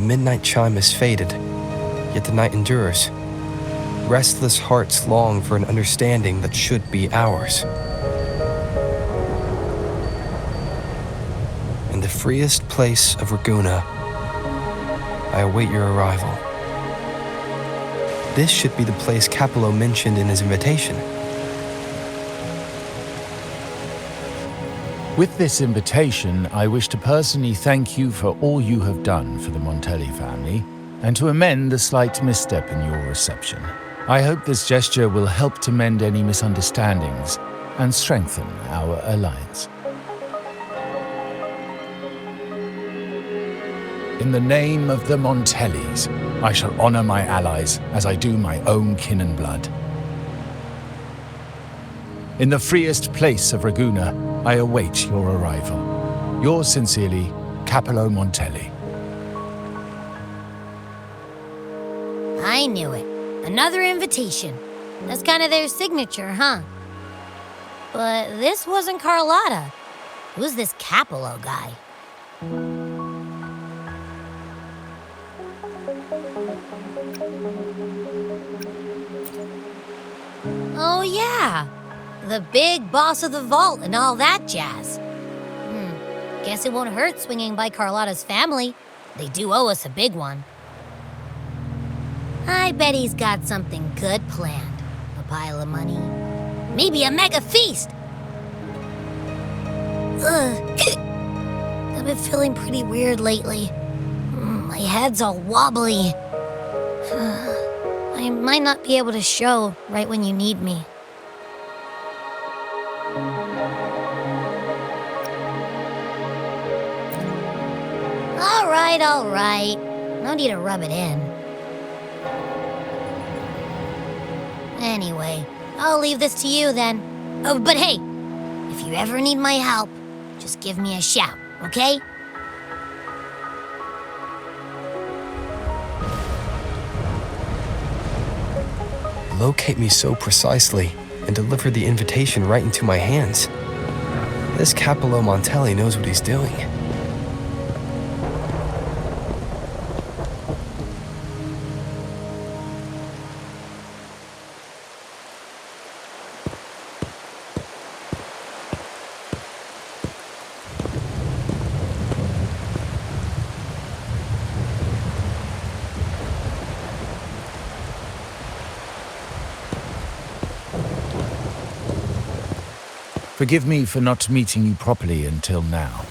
midnight chime has faded, yet the night endures. Restless hearts long for an understanding that should be ours. In the freest place of Ragunna, I await your arrival. This should be the place Capello mentioned in his invitation. With this invitation, I wish to personally thank you for all you have done for the Montelli family, and to amend the slight misstep in your reception. I hope this gesture will help to mend any misunderstandings and strengthen our alliance. In the name of the Montellis, I shall honor my allies as I do my own kin and blood. In the freest place of Ragunna, I await your arrival. Yours sincerely, Capello Montelli. I knew it. Another invitation. That's kind of their signature, huh? But this wasn't Carlotta. Who's this Capello guy? Oh yeah, the big boss of the vault and all that jazz. Guess it won't hurt swinging by Carlotta's family. They do owe us a big one. I bet he's got something good planned. A pile of money. Maybe a mega feast! I've been feeling pretty weird lately. My head's all wobbly. I might not be able to show right when you need me. All right. No need to rub it in. Anyway, I'll leave this to you then. Oh, but hey, if you ever need my help, just give me a shout, okay? Locate me so precisely and deliver the invitation right into my hands. This Capello Montelli knows what he's doing. Forgive me for not meeting you properly until now.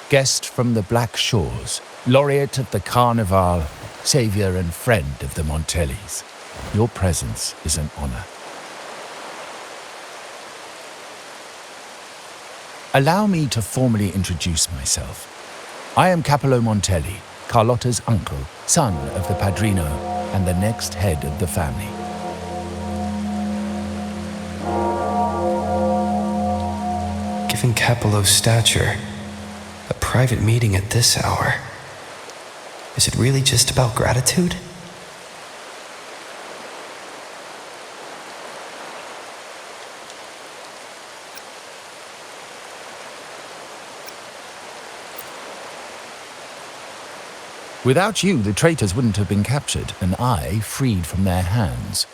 Guest from the Black Shores, laureate of the Carnival, savior and friend of the Montellis. Your presence is an honor. Allow me to formally introduce myself. I am Capello Montelli, Carlotta's uncle, son of the Padrino, and the next head of the family. Given Capello's stature, a private meeting at this hour. Is it really just about gratitude? Without you, the traitors wouldn't have been captured, and I freed from their hands.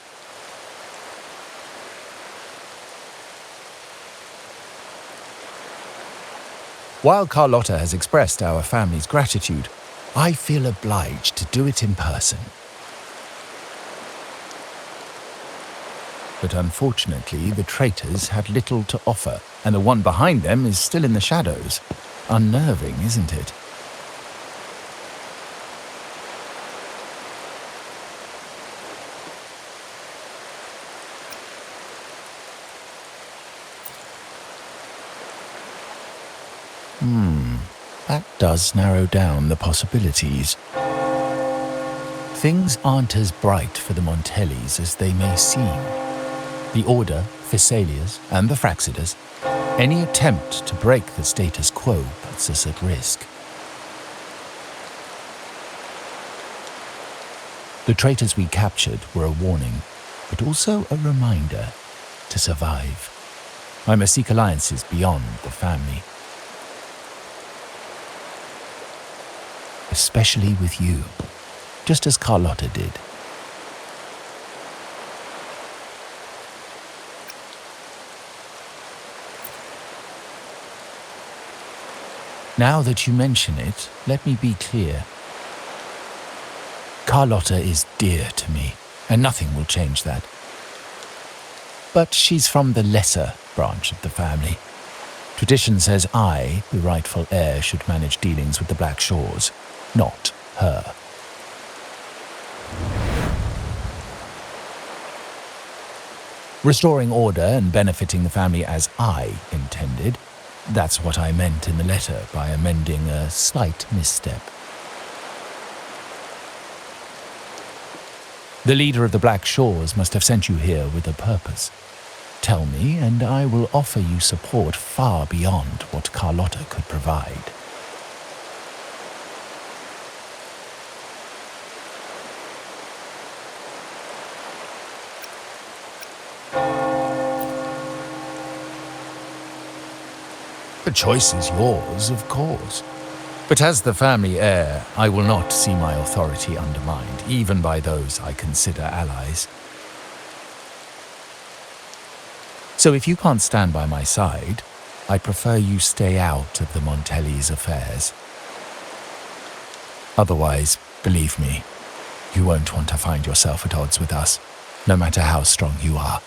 While Carlotta has expressed our family's gratitude, I feel obliged to do it in person. But unfortunately, the traitors had little to offer, and the one behind them is still in the shadows. Unnerving, isn't it? That does narrow down the possibilities. Things aren't as bright for the Montellis as they may seem. The Order, Physaelias, and the Fraxidas, any attempt to break the status quo puts us at risk. The traitors we captured were a warning, but also a reminder to survive. I must seek alliances beyond the family. especially with you, just as Carlotta did. Now that you mention it, let me be clear. Carlotta is dear to me, and nothing will change that. But she's from the lesser branch of the family. Tradition says I, the rightful heir, should manage dealings with the Black Shores, not her. Restoring order and benefiting the family as I intended, that's what I meant in the letter by amending a slight misstep. The leader of the Black Shores must have sent you here with a purpose. Tell me, and I will offer you support far beyond what Carlotta could provide. The choice is yours, of course. But as the family heir, I will not see my authority undermined, even by those I consider allies. So if you can't stand by my side, I prefer you stay out of the Montelli's affairs. Otherwise, believe me, you won't want to find yourself at odds with us, no matter how strong you are.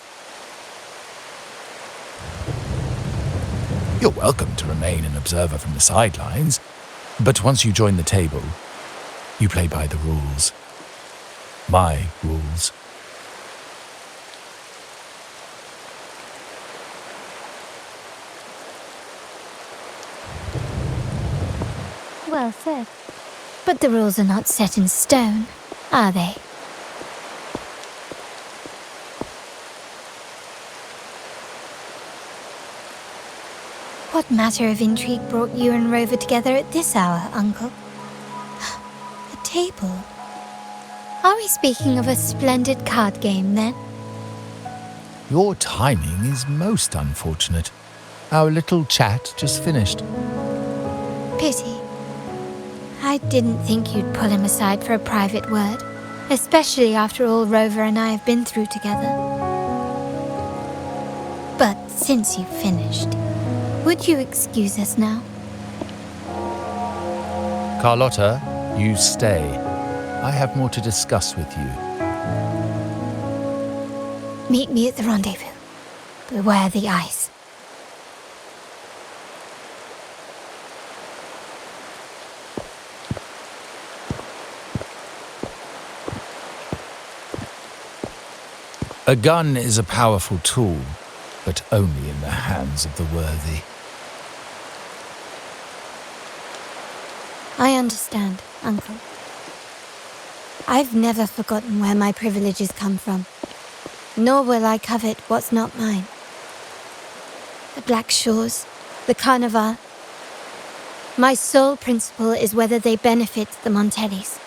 You're welcome to remain an observer from the sidelines, but once you join the table, you play by the rules. My rules. Well said. But the rules are not set in stone, are they? What matter of intrigue brought you and Rover together at this hour, Uncle? A table? Are we speaking of a splendid card game, then? Your timing is most unfortunate. Our little chat just finished. Pity. I didn't think you'd pull him aside for a private word, especially after all Rover and I have been through together. But since you've finished, would you excuse us now? Carlotta, you stay. I have more to discuss with you. Meet me at the rendezvous. Beware the ice. A gun is a powerful tool, but only in the hands of the worthy. I understand, Uncle. I've never forgotten where my privileges come from, nor will I covet what's not mine. The Black Shores, the Carnival. My sole principle is whether they benefit the Montellis.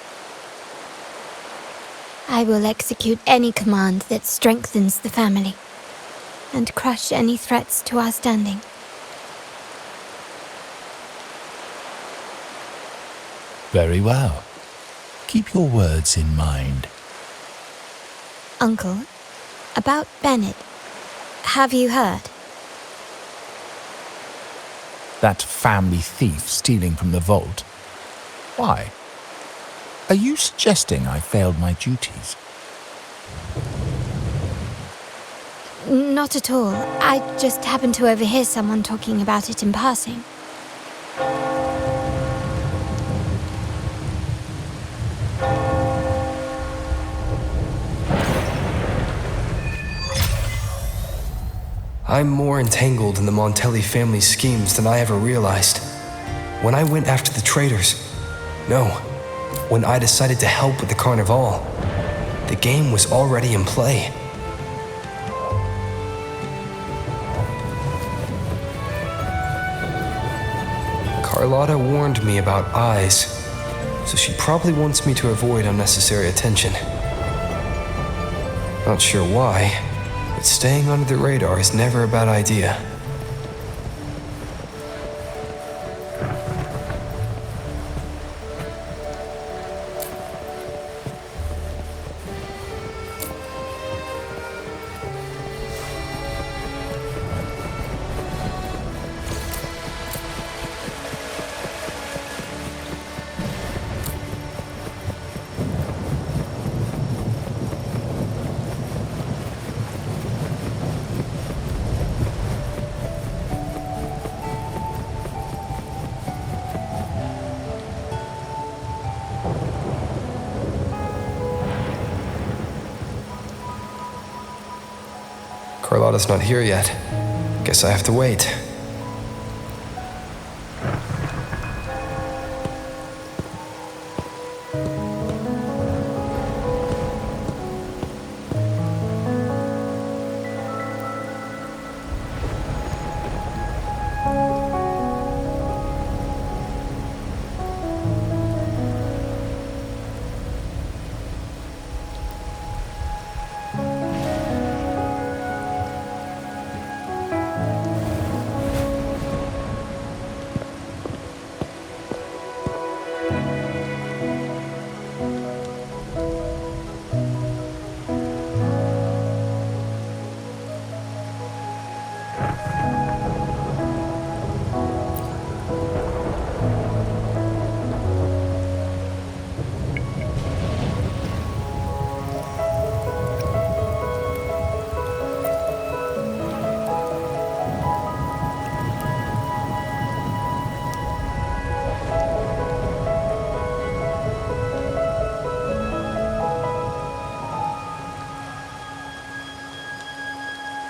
I will execute any command that strengthens the family, and crush any threats to our standing. Very well. Keep your words in mind. Uncle, about Bennett, have you heard? That family thief stealing from the vault. Why? Are you suggesting I failed my duties? Not at all. I just happened to overhear someone talking about it in passing. I'm more entangled in the Montelli family schemes than I ever realized. When I went after the traitors, no, when I decided to help with the Carnival, the game was already in play. Carlotta warned me about eyes, so she probably wants me to avoid unnecessary attention. Not sure why, but staying under the radar is never a bad idea. Carlotta's not here yet. Guess I have to wait.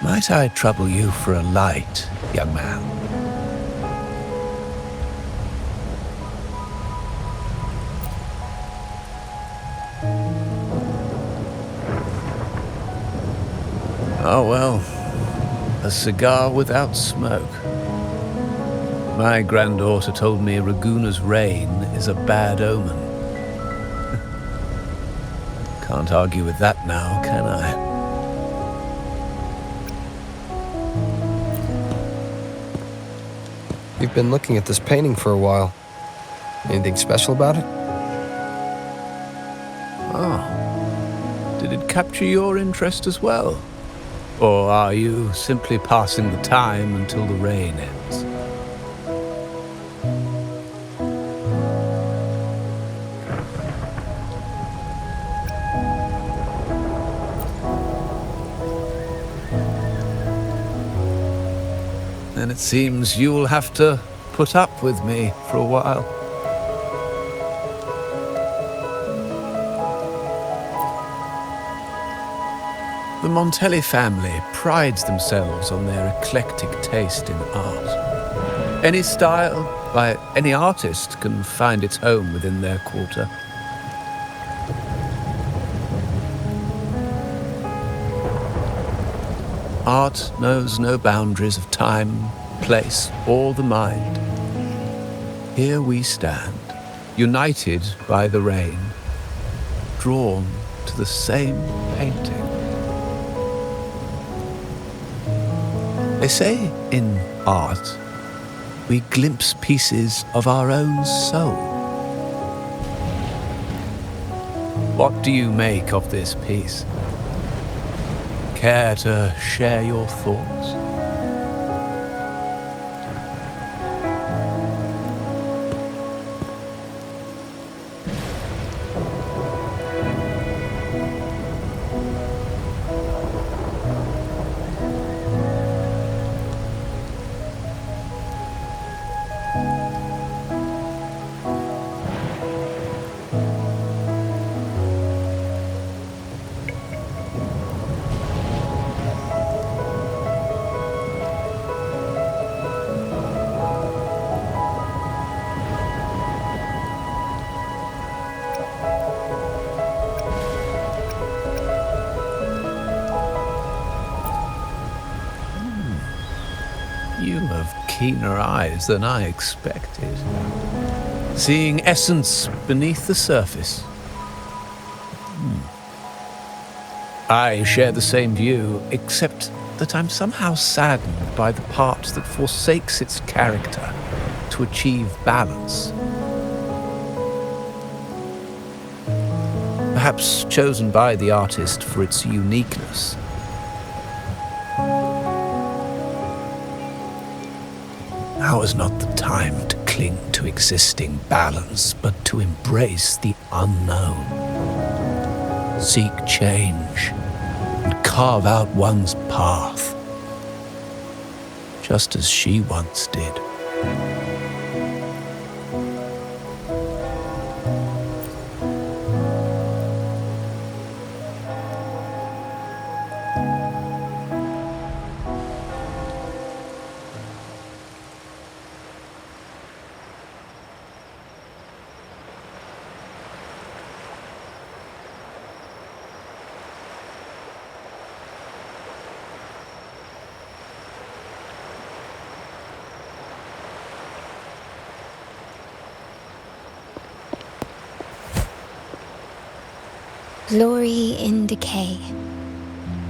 Might I trouble you for a light, young man? Oh well, a cigar without smoke. My granddaughter told me Raguna's rain is a bad omen. Can't argue with that now, can I? You've been looking at this painting for a while. Anything special about it? Oh. Did it capture your interest as well? Or are you simply passing the time until the rain ends? Then it seems you'll have to put up with me for a while. The Montelli family prides themselves on their eclectic taste in art. Any style by any artist can find its home within their quarter. Art knows no boundaries of time, place, or the mind. Here we stand, united by the rain, drawn to the same painting. They say in art, we glimpse pieces of our own soul. What do you make of this piece? Care to share your thoughts? You have keener eyes than I expected. Seeing essence beneath the surface. I share the same view, except that I'm somehow saddened by the part that forsakes its character to achieve balance. Perhaps chosen by the artist for its uniqueness. Now is not the time to cling to existing balance, but to embrace the unknown. Seek change and carve out one's path, just as she once did. Glory in Decay.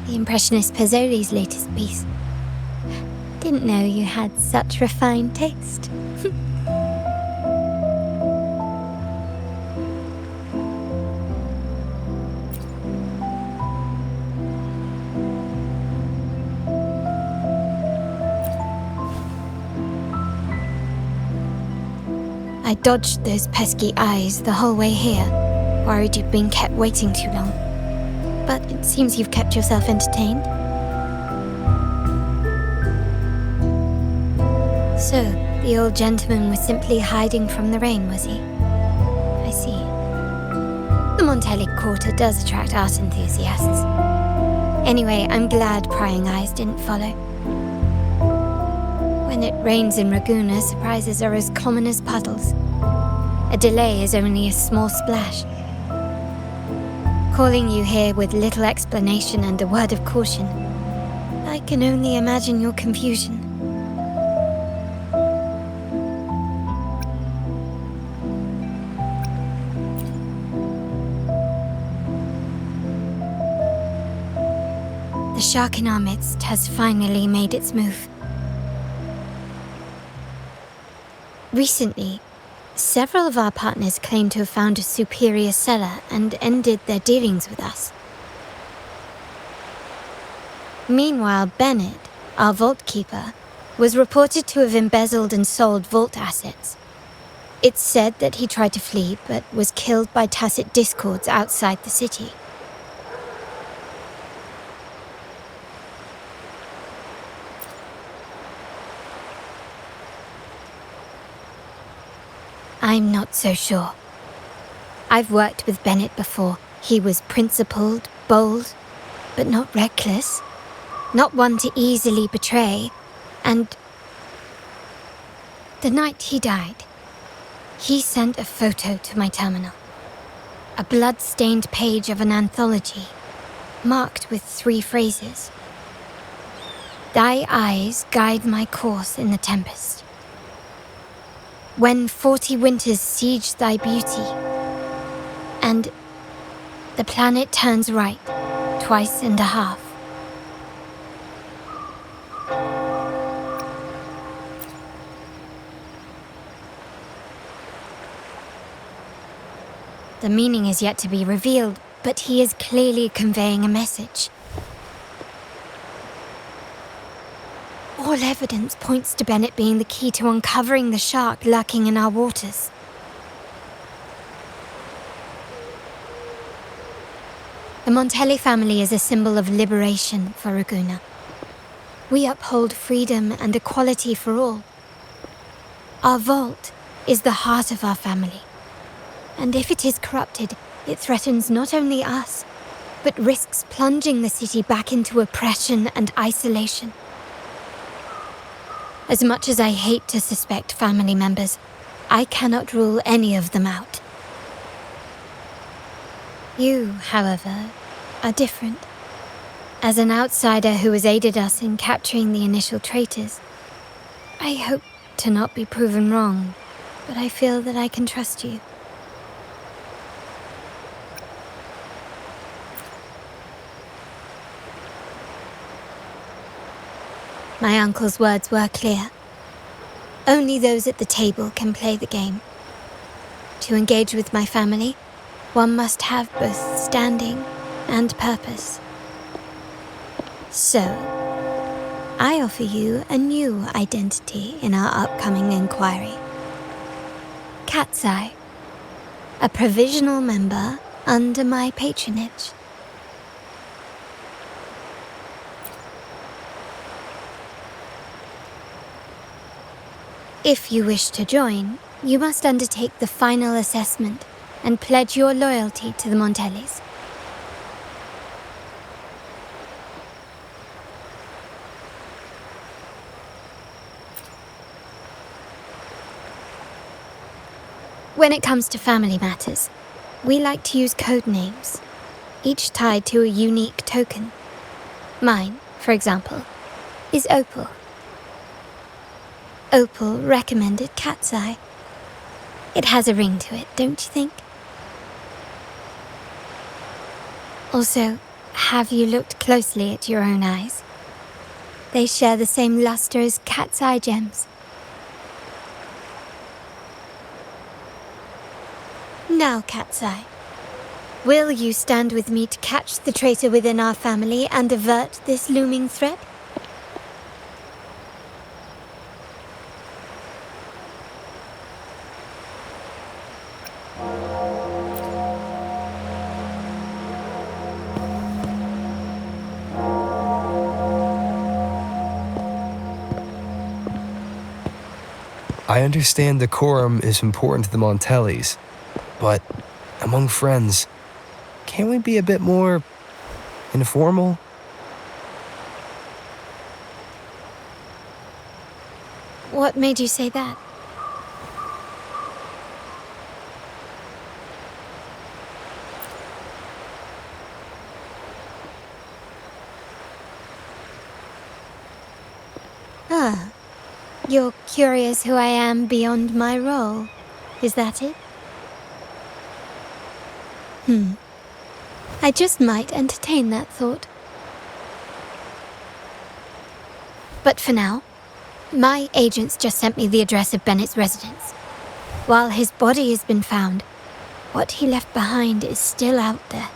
The Impressionist Pazzoli's latest piece. Didn't know you had such refined taste. I dodged those pesky eyes the whole way here, worried you'd been kept waiting too long. But it seems you've kept yourself entertained. So, the old gentleman was simply hiding from the rain, was he? I see. The Montelli Quarter does attract art enthusiasts. Anyway, I'm glad prying eyes didn't follow. When it rains in Ragusa, surprises are as common as puddles. A delay is only a small splash. Calling you here with little explanation and a word of caution, I can only imagine your confusion. The shark in our midst has finally made its move. Recently, several of our partners claimed to have found a superior cellar and ended their dealings with us. Meanwhile, Bennett, our vault keeper, was reported to have embezzled and sold vault assets. It's said that he tried to flee, but was killed by tacit discords outside the city. I'm not so sure. I've worked with Bennett before. He was principled, bold, but not reckless. Not one to easily betray. And the night he died, he sent a photo to my terminal. A blood-stained page of an anthology, marked with 3 phrases. Thy eyes guide my course in the tempest. When 40 winters siege thy beauty, and the planet turns right, twice and a half. The meaning is yet to be revealed, but he is clearly conveying a message. All evidence points to Bennett being the key to uncovering the shark lurking in our waters. The Montelli family is a symbol of liberation for Ragusa. We uphold freedom and equality for all. Our vault is the heart of our family. And if it is corrupted, it threatens not only us, but risks plunging the city back into oppression and isolation. As much as I hate to suspect family members, I cannot rule any of them out. You, however, are different. As an outsider who has aided us in capturing the initial traitors, I hope to not be proven wrong, but I feel that I can trust you. My uncle's words were clear. Only those at the table can play the game. To engage with my family, one must have both standing and purpose. So, I offer you a new identity in our upcoming inquiry. Cat's Eye, a provisional member under my patronage. If you wish to join, you must undertake the final assessment and pledge your loyalty to the Montellis. When it comes to family matters, we like to use code names, each tied to a unique token. Mine, for example, is Opal. Opal recommended Cat's Eye. It has a ring to it, don't you think? Also, have you looked closely at your own eyes? They share the same luster as cat's eye gems. Now, Cat's Eye, will you stand with me to catch the traitor within our family and avert this looming threat? I understand decorum is important to the Montellis, but among friends, can't we be a bit more informal? What made you say that? Ah, you're curious who I am beyond my role, is that it? I just might entertain that thought. But for now, my agents just sent me the address of Bennett's residence. While his body has been found, what he left behind is still out there.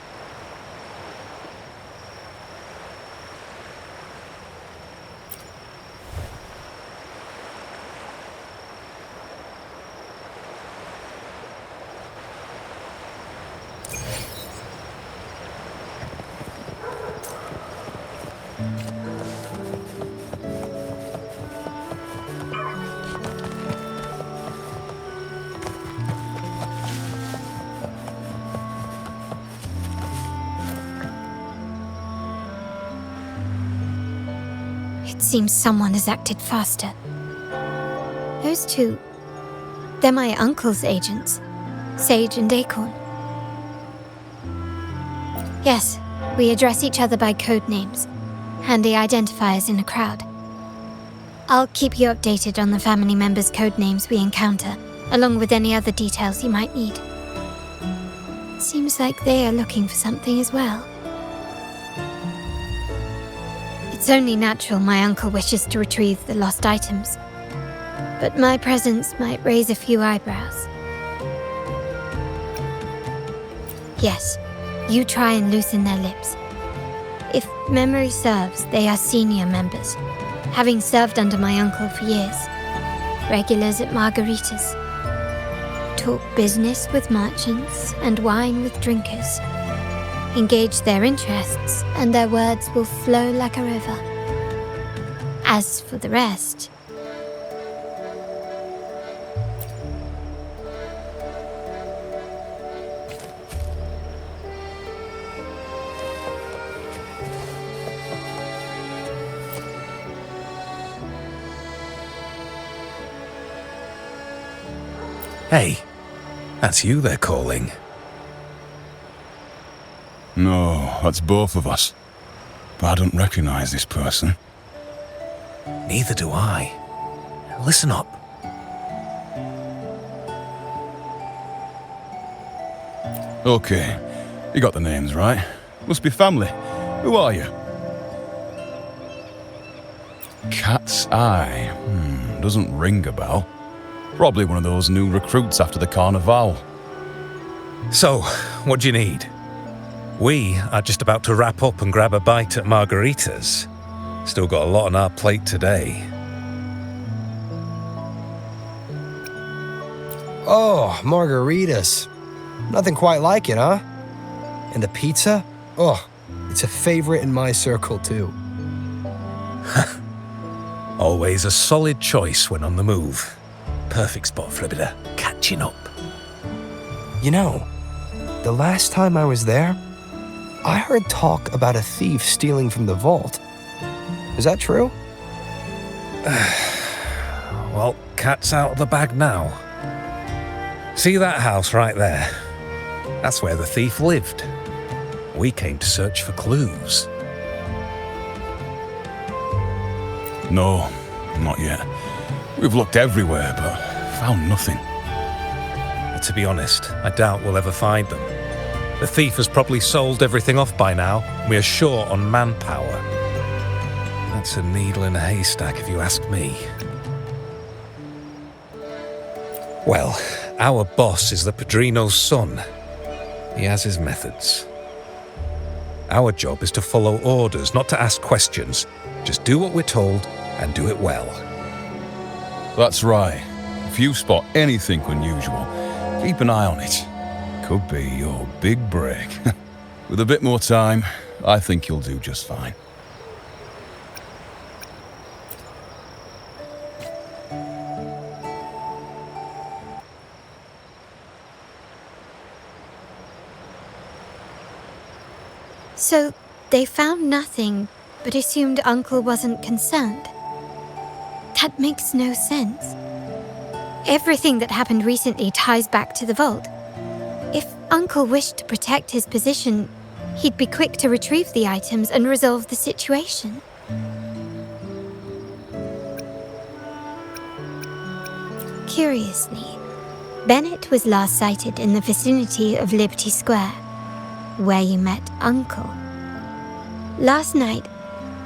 It seems someone has acted faster. Those two, they're my uncle's agents, Sage and Acorn. Yes, we address each other by code names, handy identifiers in a crowd. I'll keep you updated on the family members' code names we encounter, along with any other details you might need. Seems like they are looking for something as well. It's only natural my uncle wishes to retrieve the lost items, but my presence might raise a few eyebrows. Yes, you try and loosen their lips. If memory serves, they are senior members, having served under my uncle for years. Regulars at margaritas. Talk business with merchants and wine with drinkers. Engage their interests, and their words will flow like a river. As for the rest... Hey, that's you they're calling. No, that's both of us. But I don't recognize this person. Neither do I. Listen up. Okay, you got the names right. Must be family. Who are you? Cat's Eye. Doesn't ring a bell. Probably one of those new recruits after the Carnival. So, what do you need? We are just about to wrap up and grab a bite at margaritas. Still got a lot on our plate today. Oh, margaritas. Nothing quite like it, huh? And the pizza? Oh, it's a favorite in my circle, too. Always a solid choice when on the move. Perfect spot for a bit of catching up. You know, the last time I was there, I heard talk about a thief stealing from the vault. Is that true? Well, cat's out of the bag now. See that house right there? That's where the thief lived. We came to search for clues. No, not yet. We've looked everywhere, but found nothing. To be honest, I doubt we'll ever find them. The thief has probably sold everything off by now. We are short on manpower. That's a needle in a haystack, if you ask me. Well, our boss is the Padrino's son. He has his methods. Our job is to follow orders, not to ask questions. Just do what we're told and do it well. That's right. If you spot anything unusual, keep an eye on it. Could be your big break. With a bit more time, I think you'll do just fine. So, they found nothing, but assumed Uncle wasn't concerned. That makes no sense. Everything that happened recently ties back to the vault. If Uncle wished to protect his position, he'd be quick to retrieve the items and resolve the situation. Curiously, Bennett was last sighted in the vicinity of Liberty Square, where you met Uncle. Last night,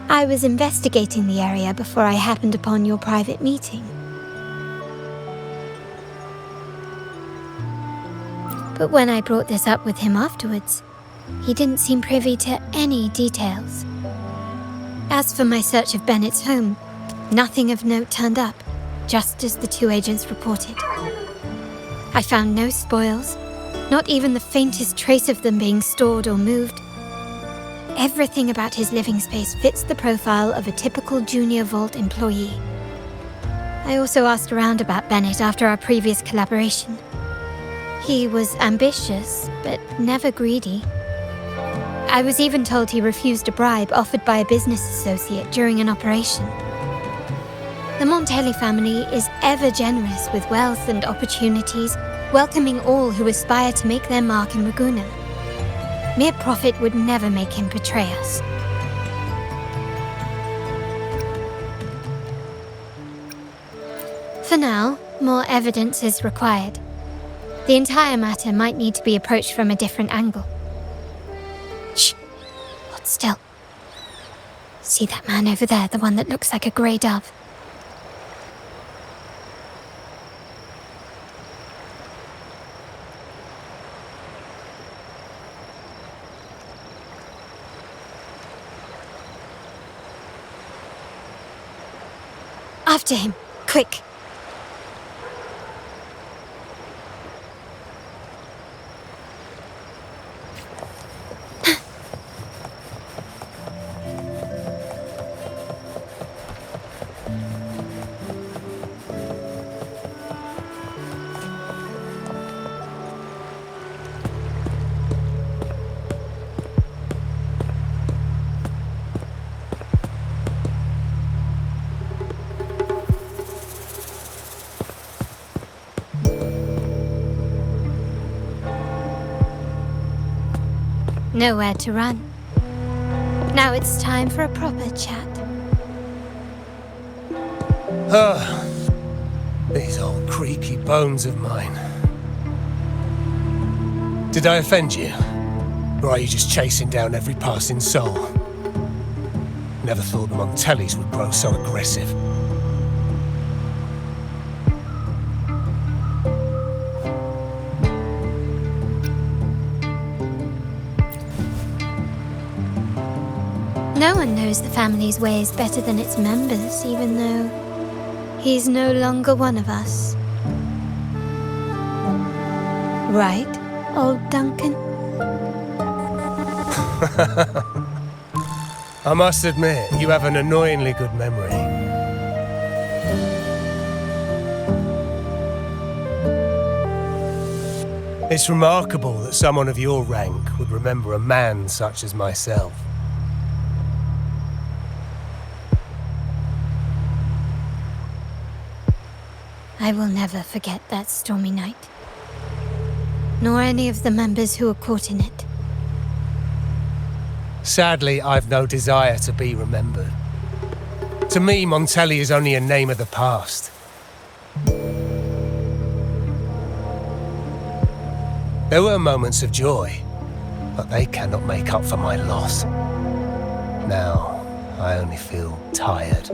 I was investigating the area before I happened upon your private meeting. But when I brought this up with him afterwards, he didn't seem privy to any details. As for my search of Bennett's home, nothing of note turned up, just as the two agents reported. I found no spoils, not even the faintest trace of them being stored or moved. Everything about his living space fits the profile of a typical Junior Vault employee. I also asked around about Bennett after our previous collaboration. He was ambitious, but never greedy. I was even told he refused a bribe offered by a business associate during an operation. The Montelli family is ever generous with wealth and opportunities, welcoming all who aspire to make their mark in Ragusa. Mere profit would never make him betray us. For now, more evidence is required. The entire matter might need to be approached from a different angle. Shh! Hold still. See that man over there, the one that looks like a grey dove? After him, quick! Nowhere to run. Now it's time for a proper chat. These old creaky bones of mine. Did I offend you? Or are you just chasing down every passing soul? Never thought the Montellis would grow so aggressive. No one knows the family's ways better than its members, even though he's no longer one of us. Right, old Duncan? I must admit, you have an annoyingly good memory. It's remarkable that someone of your rank would remember a man such as myself. I will never forget that stormy night. Nor any of the members who were caught in it. Sadly, I've no desire to be remembered. To me, Montelli is only a name of the past. There were moments of joy, but they cannot make up for my loss. Now, I only feel tired.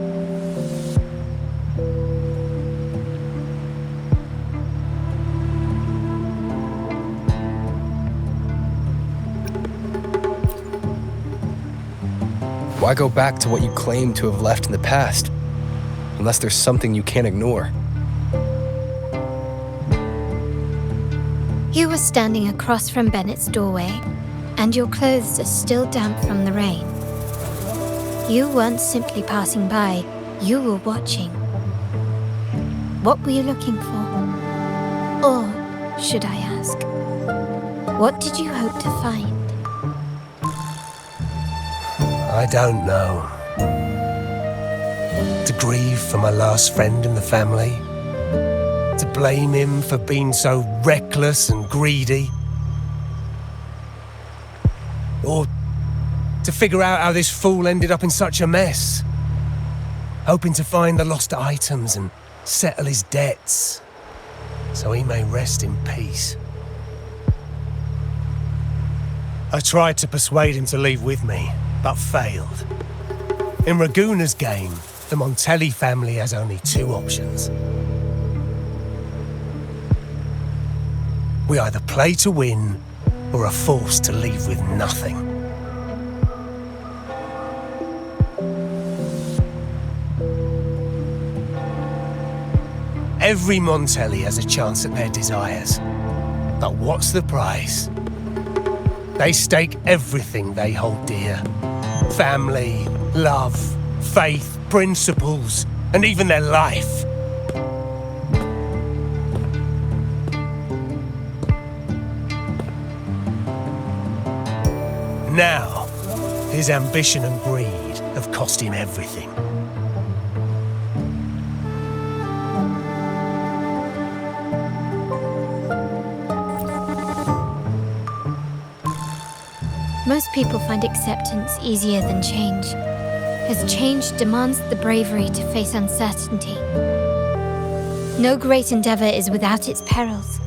Why go back to what you claim to have left in the past, unless there's something you can't ignore? You were standing across from Bennett's doorway, and your clothes are still damp from the rain. You weren't simply passing by, you were watching. What were you looking for? Or, should I ask, what did you hope to find? I don't know. To grieve for my last friend in the family? To blame him for being so reckless and greedy? Or to figure out how this fool ended up in such a mess? Hoping to find the lost items and settle his debts, so he may rest in peace. I tried to persuade him to leave with me, but failed. In Raguna's game, the Montelli family has only two options. We either play to win, or are forced to leave with nothing. Every Montelli has a chance at their desires. But what's the price? They stake everything they hold dear. Family, love, faith, principles, and even their life. Now, his ambition and greed have cost him everything. Most people find acceptance easier than change, as change demands the bravery to face uncertainty. No great endeavor is without its perils.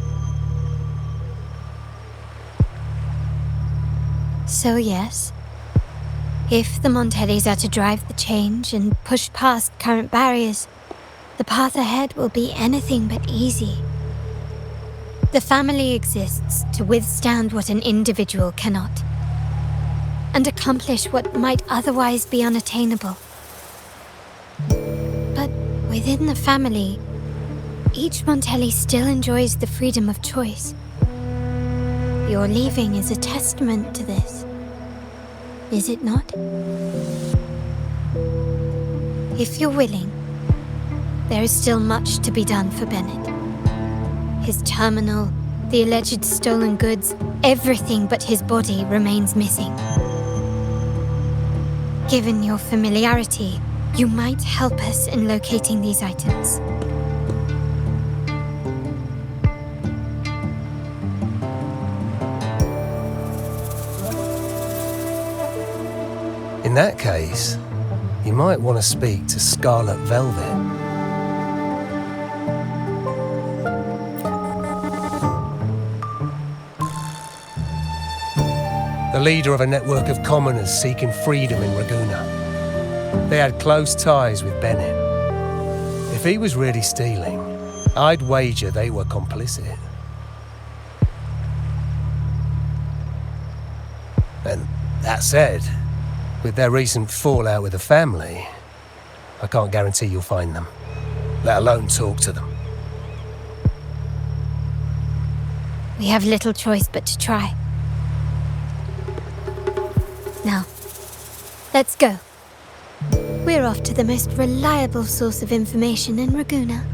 So yes, if the Montellis are to drive the change and push past current barriers, the path ahead will be anything but easy. The family exists to withstand what an individual cannot, and accomplish what might otherwise be unattainable. But within the family, each Montelli still enjoys the freedom of choice. Your leaving is a testament to this, is it not? If you're willing, there is still much to be done for Bennett. His terminal, the alleged stolen goods, everything but his body remains missing. Given your familiarity, you might help us in locating these items. In that case, you might want to speak to Scarlet Velvet. The leader of a network of commoners seeking freedom in Raguna. They had close ties with Bennett. If he was really stealing, I'd wager they were complicit. And that said, with their recent fallout with the family, I can't guarantee you'll find them, let alone talk to them. We have little choice but to try. Now, let's go. We're off to the most reliable source of information in Raguna.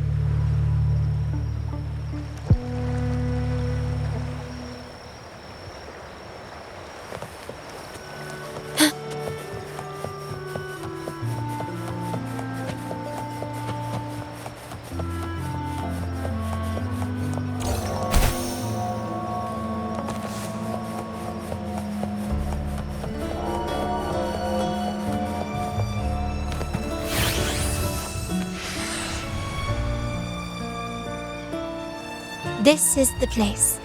This is the place.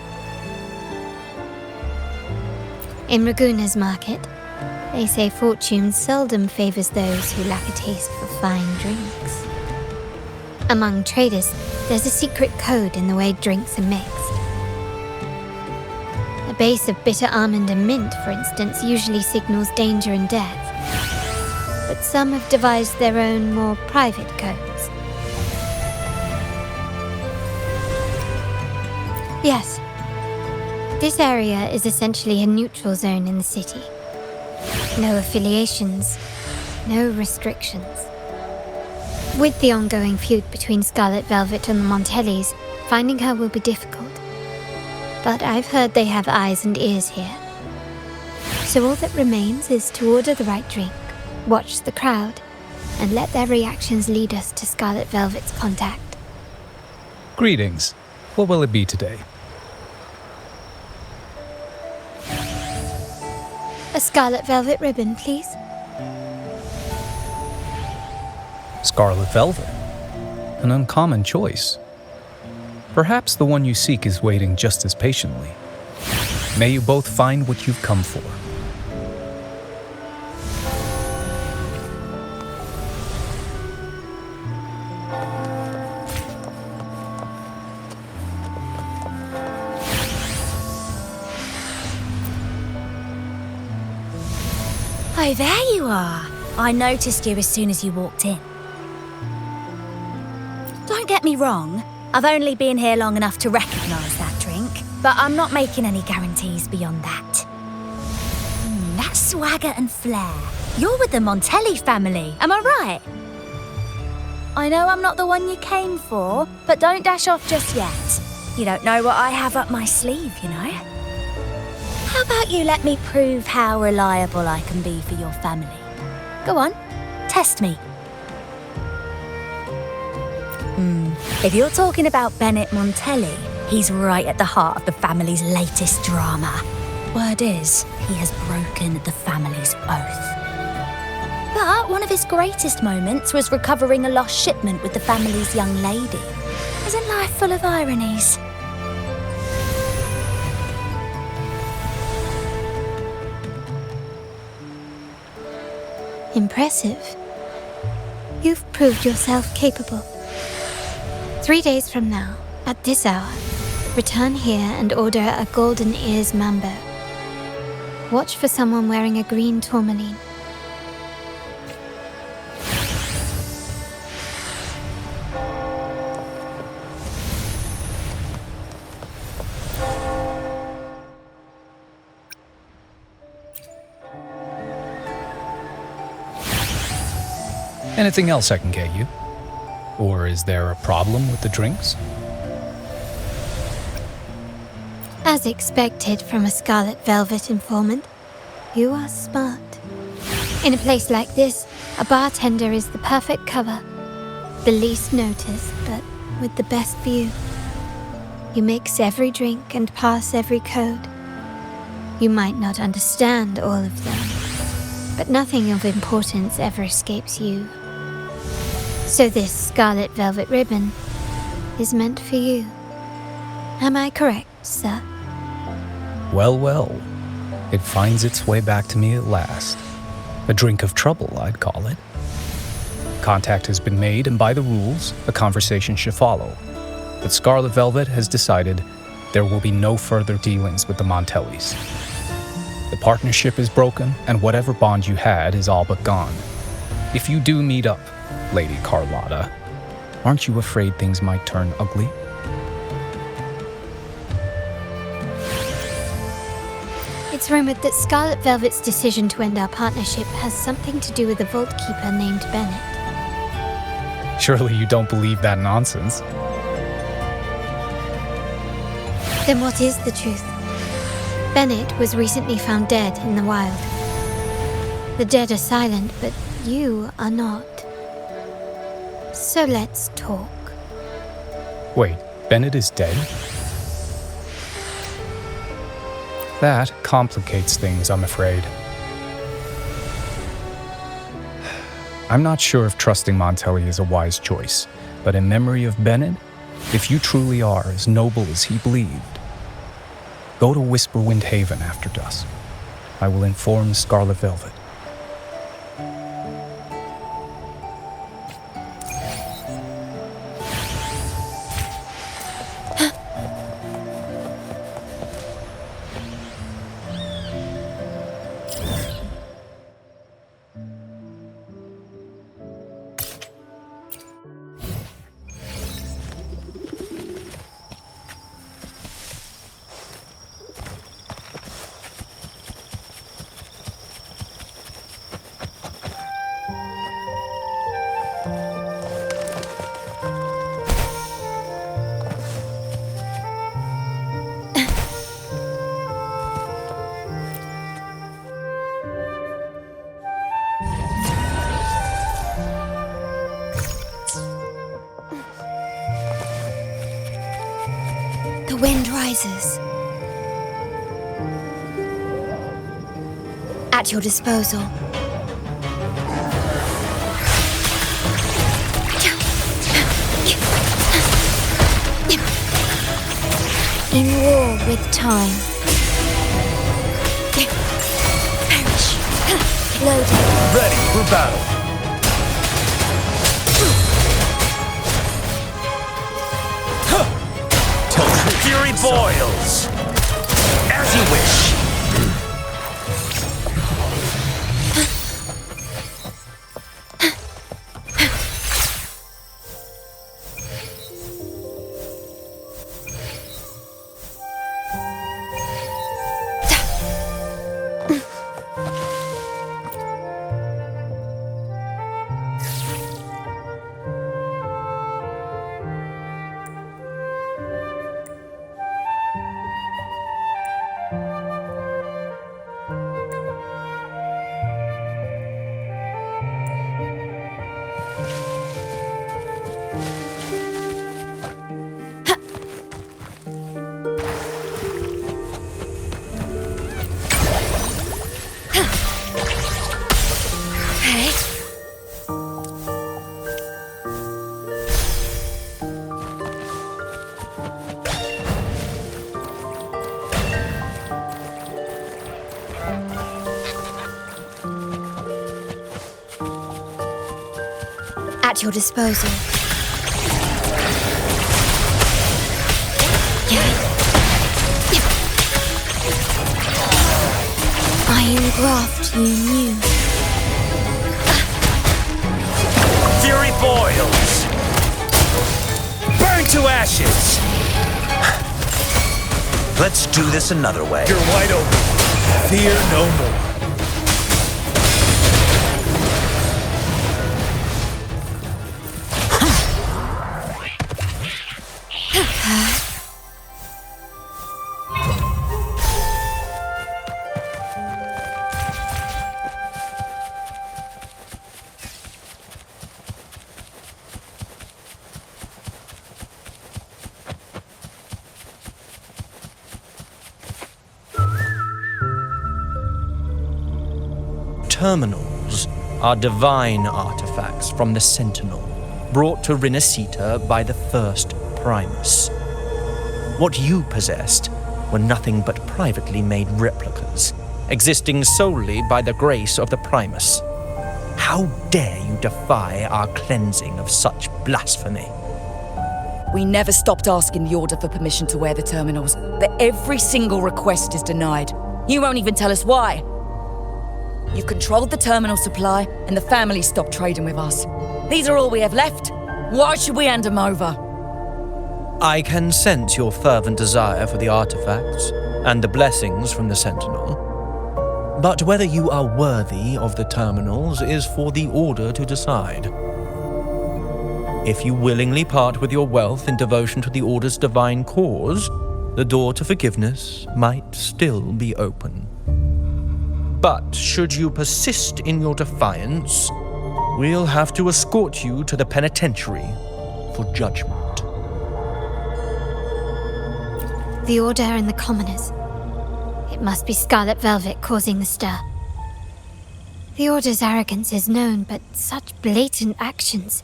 In Raguna's market, they say fortune seldom favors those who lack a taste for fine drinks. Among traders, there's a secret code in the way drinks are mixed. A base of bitter almond and mint, for instance, usually signals danger and death. But some have devised their own, more private codes. Yes. This area is essentially a neutral zone in the city. No affiliations, no restrictions. With the ongoing feud between Scarlet Velvet and the Montellis, finding her will be difficult. But I've heard they have eyes and ears here. So all that remains is to order the right drink, watch the crowd, and let their reactions lead us to Scarlet Velvet's contact. Greetings. What will it be today? A Scarlet Velvet ribbon, please. Scarlet Velvet. An uncommon choice. Perhaps the one you seek is waiting just as patiently. May you both find what you've come for. Oh, there you are. I noticed you as soon as you walked in. Don't get me wrong, I've only been here long enough to recognise that drink, but I'm not making any guarantees beyond that. That swagger and flair. You're with the Montelli family, am I right? I know I'm not the one you came for, but don't dash off just yet. You don't know what I have up my sleeve, you know? How about you let me prove how reliable I can be for your family? Go on, test me. If you're talking about Bennett Montelli, he's right at the heart of the family's latest drama. Word is, he has broken the family's oath. But one of his greatest moments was recovering a lost shipment with the family's young lady. Isn't life full of ironies? Impressive. You've proved yourself capable. 3 days from now, at this hour, return here and order a golden ears mambo. Watch for someone wearing a green tourmaline. Anything else I can get you? Or is there a problem with the drinks? As expected from a Scarlet Velvet informant, you are smart. In a place like this, a bartender is the perfect cover. The least noticed, but with the best view. You mix every drink and pass every code. You might not understand all of them, but nothing of importance ever escapes you. So this Scarlet Velvet ribbon is meant for you. Am I correct, sir? Well, well. It finds its way back to me at last. A drink of trouble, I'd call it. Contact has been made, and by the rules, a conversation should follow. But Scarlet Velvet has decided there will be no further dealings with the Montellis. The partnership is broken, and whatever bond you had is all but gone. If you do meet up, Lady Carlotta, aren't you afraid things might turn ugly? It's rumored that Scarlet Velvet's decision to end our partnership has something to do with a vault keeper named Bennett. Surely you don't believe that nonsense. Then what is the truth? Bennett was recently found dead in the wild. The dead are silent, but you are not. So let's talk. Wait, Bennett is dead? That complicates things, I'm afraid. I'm not sure if trusting Montelli is a wise choice, but in memory of Bennett, if you truly are as noble as he believed, go to Whisperwind Haven after dusk. I will inform Scarlet Velvet. The wind rises. At your disposal. In war with time. Perish. Loaded. Ready for battle. Fury boils. As you wish. At your disposal. Iron graft you knew. Fury boils. Burn to ashes. Let's do this another way. You're wide open. Fear no more. Terminals are divine artifacts from the Sentinel, brought to Rinascita by the first Primus. What you possessed were nothing but privately made replicas, existing solely by the grace of the Primus. How dare you defy our cleansing of such blasphemy? We never stopped asking the Order for permission to wear the terminals, but every single request is denied. You won't even tell us why. You've controlled the terminal supply, and the family stopped trading with us. These are all we have left. Why should we hand them over? I can sense your fervent desire for the artifacts and the blessings from the Sentinel. But whether you are worthy of the terminals is for the Order to decide. If you willingly part with your wealth in devotion to the Order's divine cause, the door to forgiveness might still be open. But should you persist in your defiance, we'll have to escort you to the penitentiary for judgment. The Order and the commoners. It must be Scarlet Velvet causing the stir. The Order's arrogance is known, but such blatant actions.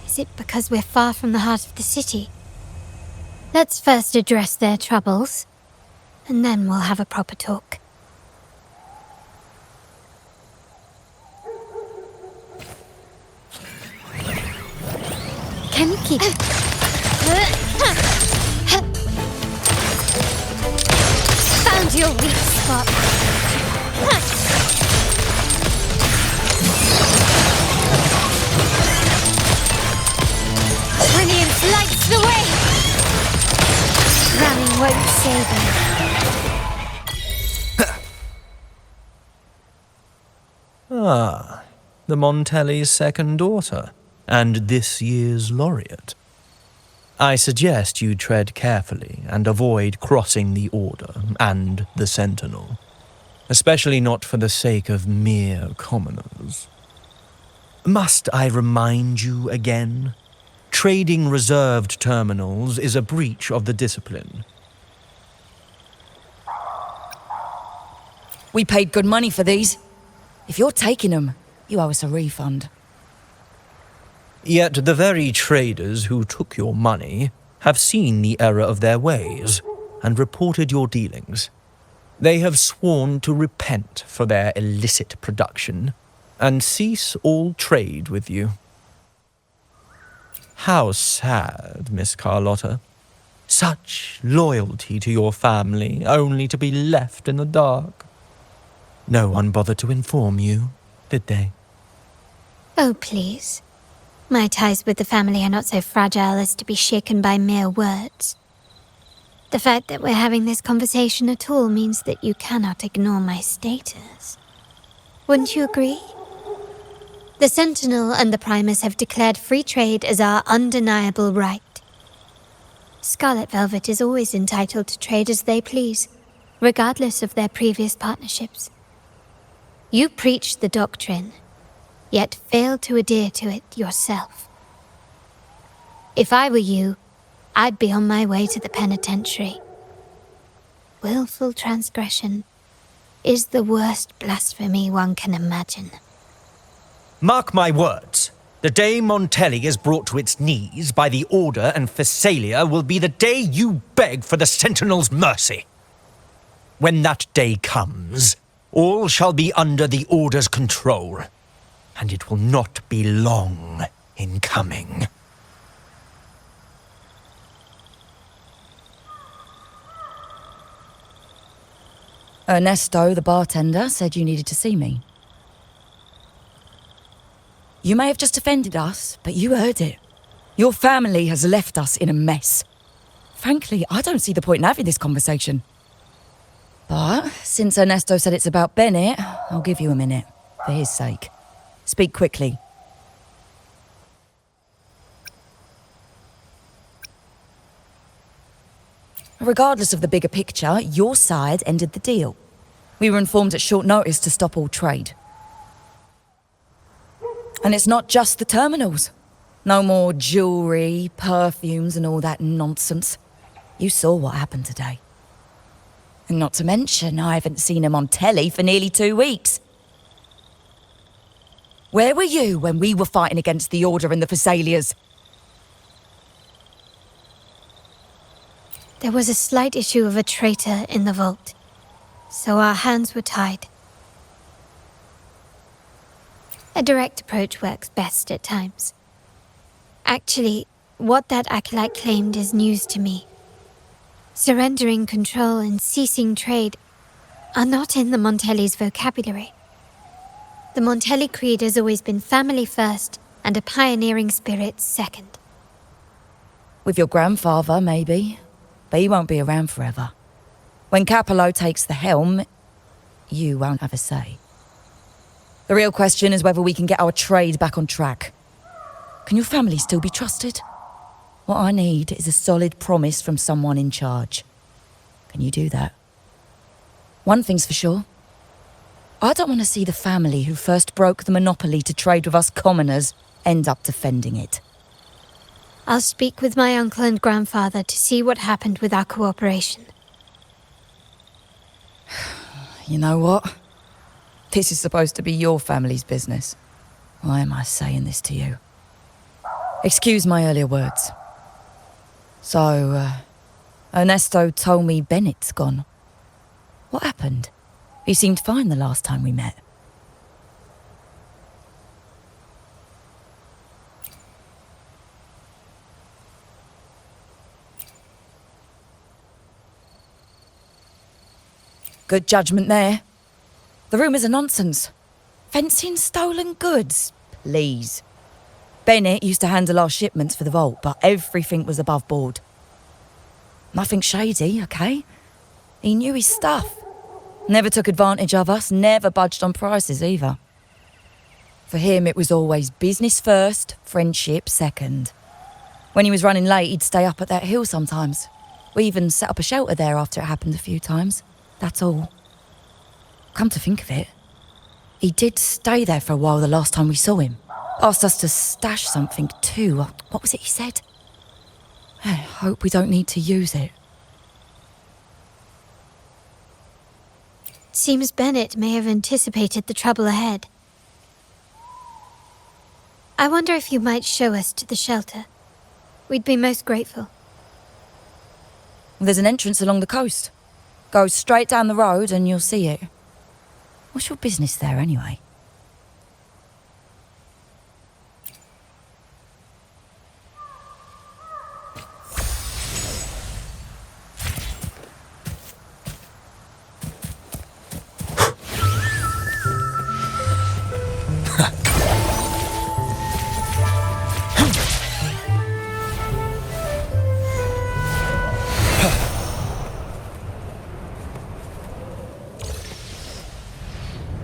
Is it because we're far from the heart of the city? Let's first address their troubles, and then we'll have a proper talk. Can you keep... Found your weak spot. Brilliance lights the way! Running won't save me. Ah, the Montelli's second daughter, and this year's laureate. I suggest you tread carefully and avoid crossing the Order and the Sentinel, especially not for the sake of mere commoners. Must I remind you again? Trading reserved terminals is a breach of the discipline. We paid good money for these. If you're taking them, you owe us a refund. Yet the very traders who took your money have seen the error of their ways and reported your dealings. They have sworn to repent for their illicit production and cease all trade with you. How sad, Miss Carlotta. Such loyalty to your family, only to be left in the dark. No one bothered to inform you, did they? Oh, please. My ties with the family are not so fragile as to be shaken by mere words. The fact that we're having this conversation at all means that you cannot ignore my status. Wouldn't you agree? The Sentinel and the Primus have declared free trade as our undeniable right. Scarlet Velvet is always entitled to trade as they please, regardless of their previous partnerships. You preach the doctrine, yet fail to adhere to it yourself. If I were you, I'd be on my way to the penitentiary. Willful transgression is the worst blasphemy one can imagine. Mark my words. The day Montelli is brought to its knees by the Order and Phasalia will be the day you beg for the Sentinel's mercy. When that day comes, all shall be under the Order's control, and it will not be long in coming. Ernesto, the bartender, said you needed to see me. You may have just offended us, but you heard it. Your family has left us in a mess. Frankly, I don't see the point in having this conversation. But since Ernesto said it's about Bennett, I'll give you a minute, for his sake. Speak quickly. Regardless of the bigger picture, your side ended the deal. We were informed at short notice to stop all trade. And it's not just the terminals. No more jewelry, perfumes, and all that nonsense. You saw what happened today. And not to mention, I haven't seen him on telly for nearly 2 weeks. Where were you when we were fighting against the Order and the Phasalias? There was a slight issue of a traitor in the vault, so our hands were tied. A direct approach works best at times. Actually, what that acolyte claimed is news to me. Surrendering control and ceasing trade are not in the Montelli's vocabulary. The Montelli creed has always been family first and a pioneering spirit second. With your grandfather, maybe. But he won't be around forever. When Capello takes the helm, you won't have a say. The real question is whether we can get our trade back on track. Can your family still be trusted? What I need is a solid promise from someone in charge. Can you do that? One thing's for sure. I don't want to see the family who first broke the monopoly to trade with us commoners end up defending it. I'll speak with my uncle and grandfather to see what happened with our cooperation. You know what? This is supposed to be your family's business. Why am I saying this to you? Excuse my earlier words. So, Ernesto told me Bennett's gone. What happened? He seemed fine the last time we met. Good judgment there. The rumours are nonsense. Fencing stolen goods? Please. Bennett used to handle our shipments for the vault, but everything was above board. Nothing shady, okay? He knew his stuff. Never took advantage of us, never budged on prices either. For him, it was always business first, friendship second. When he was running late, he'd stay up at that hill sometimes. We even set up a shelter there after it happened a few times. That's all. Come to think of it, he did stay there for a while the last time we saw him. Asked us to stash something too. What was it he said? I hope we don't need to use it. Seems Bennett may have anticipated the trouble ahead. I wonder if you might show us to the shelter. We'd be most grateful. There's an entrance along the coast. Go straight down the road and you'll see it. What's your business there anyway?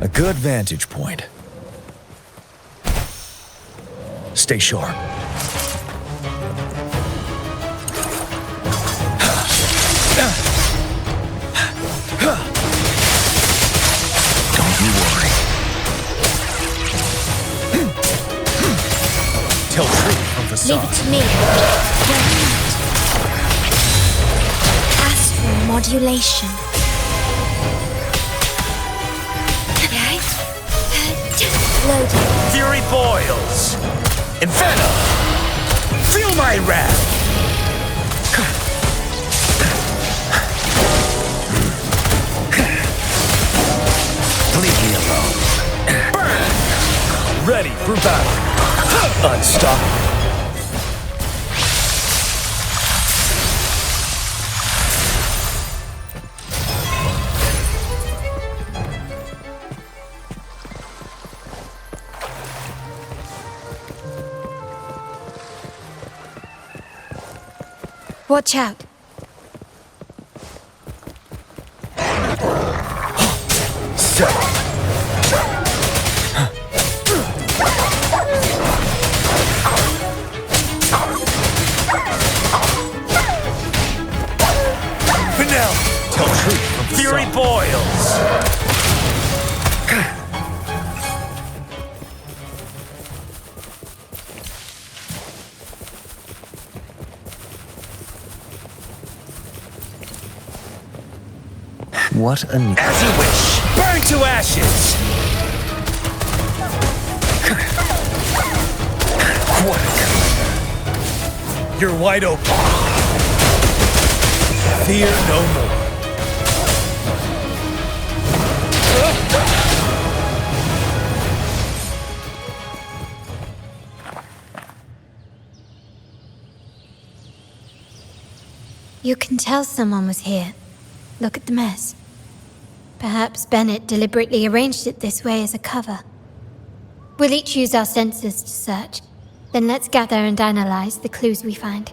A good vantage point. Stay sharp. Don't you worry. Tell truth from facade. Leave it to me. Astral modulation. Loading. Fury boils. And venom. Feel my wrath. Leave me alone. Burn. Ready for battle. Unstoppable. Watch out. Vanilla. Tell truth from Fury boils. What a... As you wish! Burn to ashes! What a commander. You're wide open. Fear no more. You can tell someone was here. Look at the mess. Perhaps Bennett deliberately arranged it this way as a cover. We'll each use our senses to search. Then let's gather and analyze the clues we find.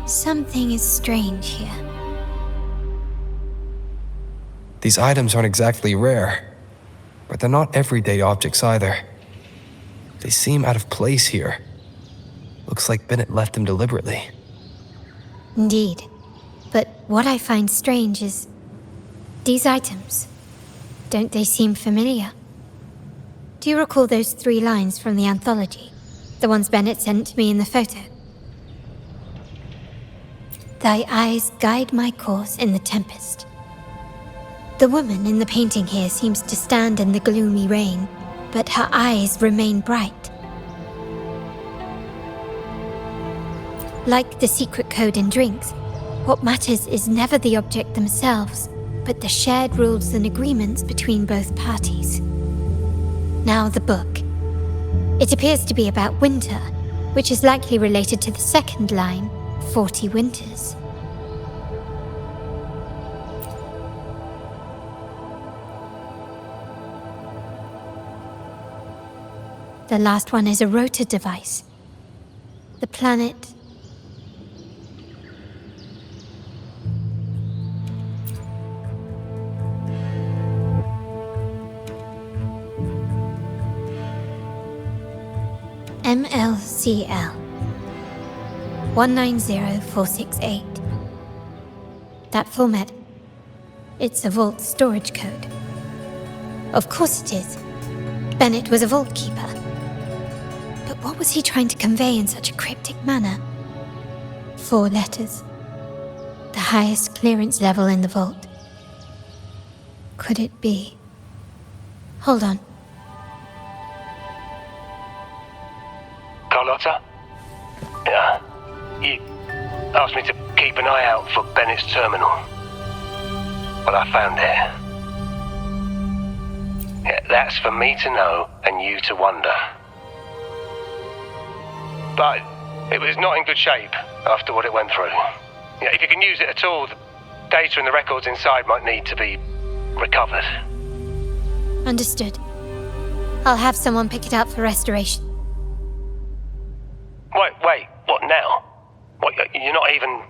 Something is strange here. These items aren't exactly rare, but they're not everyday objects either. They seem out of place here. Looks like Bennett left them deliberately. Indeed. But what I find strange is these items. Don't they seem familiar? Do you recall those 3 lines from the anthology? The ones Bennett sent to me in the photo? Thy eyes guide my course in the tempest. The woman in the painting here seems to stand in the gloomy rain, but her eyes remain bright. Like the secret code in drinks, what matters is never the object themselves, but the shared rules and agreements between both parties. Now the book. It appears to be about winter, which is likely related to the second line, 40 winters. The last one is a rotor device. The planet... MLCL 190468. That format. It's a vault storage code. Of course it is. Bennett was a vault keeper. But what was he trying to convey in such a cryptic manner? 4 letters. The highest clearance level in the vault. Could it be? Hold on. Carlotta? Yeah. You asked me to keep an eye out for Bennett's terminal. Well, I found it. Yeah, that's for me to know and you to wonder. But it was not in good shape after what it went through. Yeah, if you can use it at all, the data and the records inside might need to be recovered. Understood. I'll have someone pick it up for restoration. Wait, what now? What, you're not even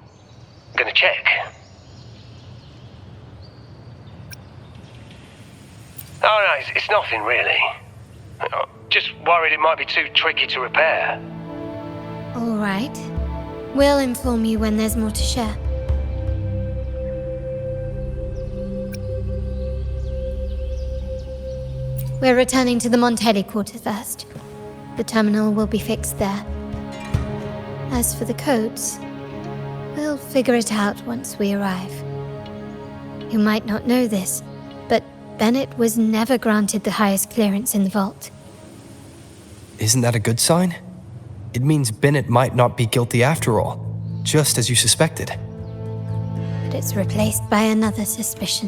gonna check? Oh no, it's nothing really. Just worried it might be too tricky to repair. All right. We'll inform you when there's more to share. We're returning to the Montelli quarter first. The terminal will be fixed there. As for the codes, we'll figure it out once we arrive. You might not know this, but Bennett was never granted the highest clearance in the vault. Isn't that a good sign? It means Bennett might not be guilty after all, just as you suspected. But it's replaced by another suspicion.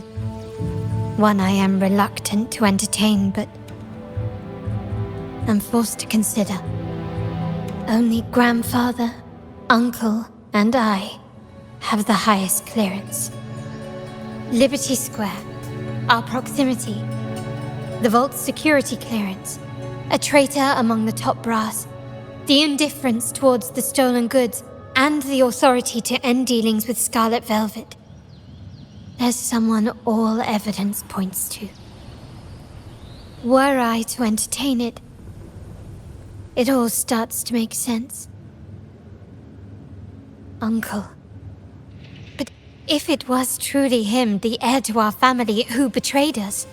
One I am reluctant to entertain, but I'm forced to consider. Only grandfather, uncle, and I have the highest clearance. Liberty Square, our proximity, the vault's security clearance, a traitor among the top brass, the indifference towards the stolen goods, and the authority to end dealings with Scarlet Velvet. There's someone all evidence points to. Were I to entertain it, it all starts to make sense. Uncle. But if it was truly him, the heir to our family, who betrayed us,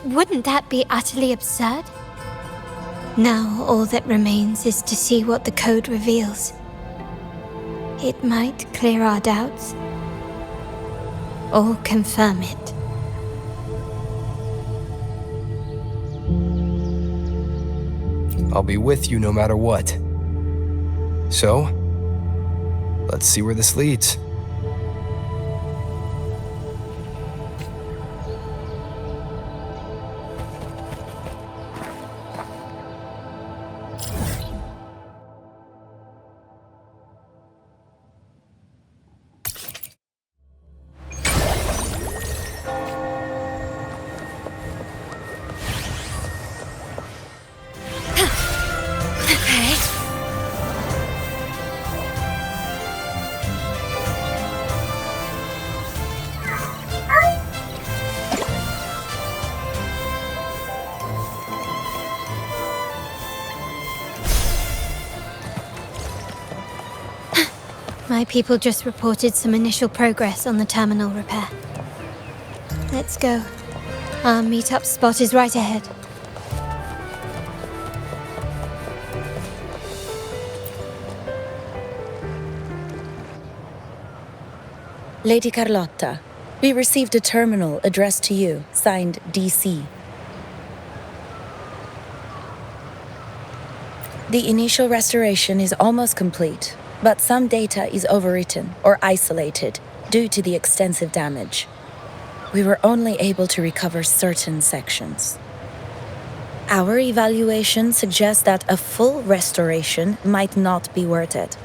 wouldn't that be utterly absurd? Now all that remains is to see what the code reveals. It might clear our doubts, or confirm it. I'll be with you no matter what. So, let's see where this leads. My people just reported some initial progress on the terminal repair. Let's go. Our meet-up spot is right ahead. Lady Carlotta, we received a terminal addressed to you, signed DC. The initial restoration is almost complete, but some data is overwritten or isolated due to the extensive damage. We were only able to recover certain sections. Our evaluation suggests that a full restoration might not be worth it.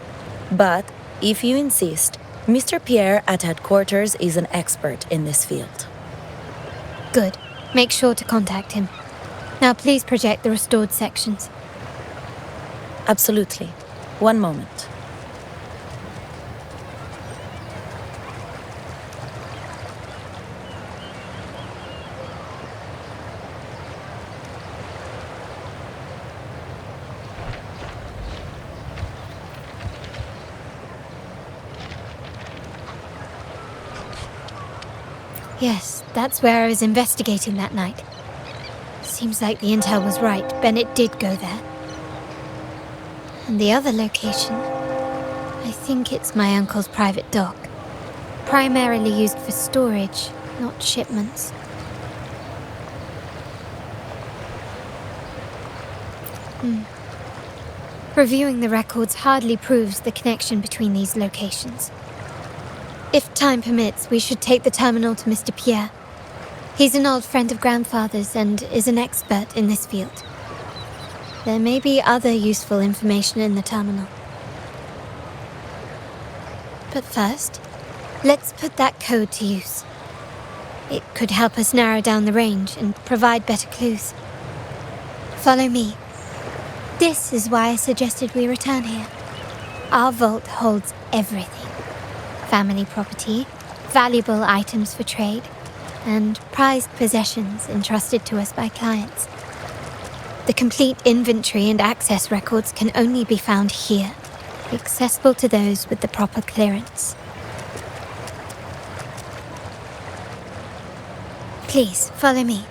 But, if you insist, Mr. Pierre at headquarters is an expert in this field. Good. Make sure to contact him. Now please project the restored sections. Absolutely. One moment. Yes, that's where I was investigating that night. Seems like the intel was right. Bennett did go there. And the other location, I think it's my uncle's private dock. Primarily used for storage, not shipments. Reviewing the records hardly proves the connection between these locations. If time permits, we should take the terminal to Mr. Pierre. He's an old friend of Grandfather's and is an expert in this field. There may be other useful information in the terminal. But first, let's put that code to use. It could help us narrow down the range and provide better clues. Follow me. This is why I suggested we return here. Our vault holds everything. Family property, valuable items for trade, and prized possessions entrusted to us by clients. The complete inventory and access records can only be found here, accessible to those with the proper clearance. Please, follow me.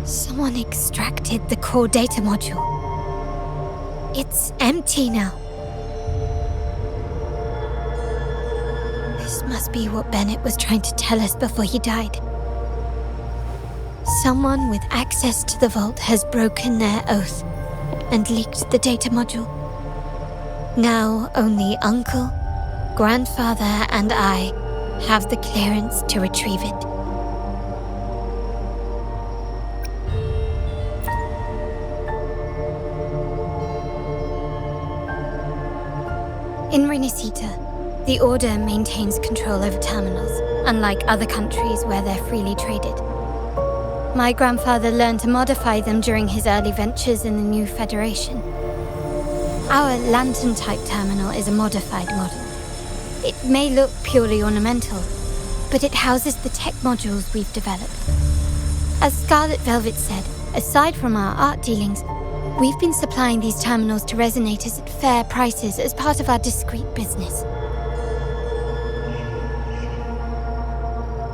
Someone extracted the core data module. It's empty now. This must be what Bennett was trying to tell us before he died. Someone with access to the vault has broken their oath and leaked the data module. Now only Uncle, Grandfather, and I have the clearance to retrieve it. In Rinascita, the Order maintains control over terminals, unlike other countries where they're freely traded. My grandfather learned to modify them during his early ventures in the new Federation. Our lantern-type terminal is a modified model. It may look purely ornamental, but it houses the tech modules we've developed. As Scarlet Velvet said, aside from our art dealings, we've been supplying these terminals to resonators at fair prices as part of our discreet business.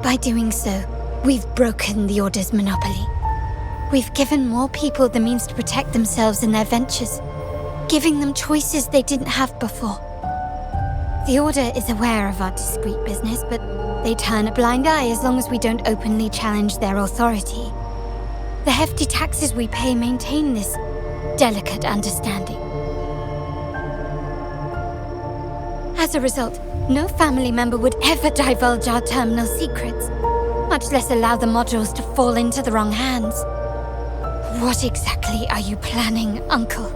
By doing so, we've broken the Order's monopoly. We've given more people the means to protect themselves in their ventures, giving them choices they didn't have before. The Order is aware of our discreet business, but they turn a blind eye as long as we don't openly challenge their authority. The hefty taxes we pay maintain this delicate understanding. As a result, no family member would ever divulge our terminal secrets, much less allow the modules to fall into the wrong hands. What exactly are you planning, Uncle?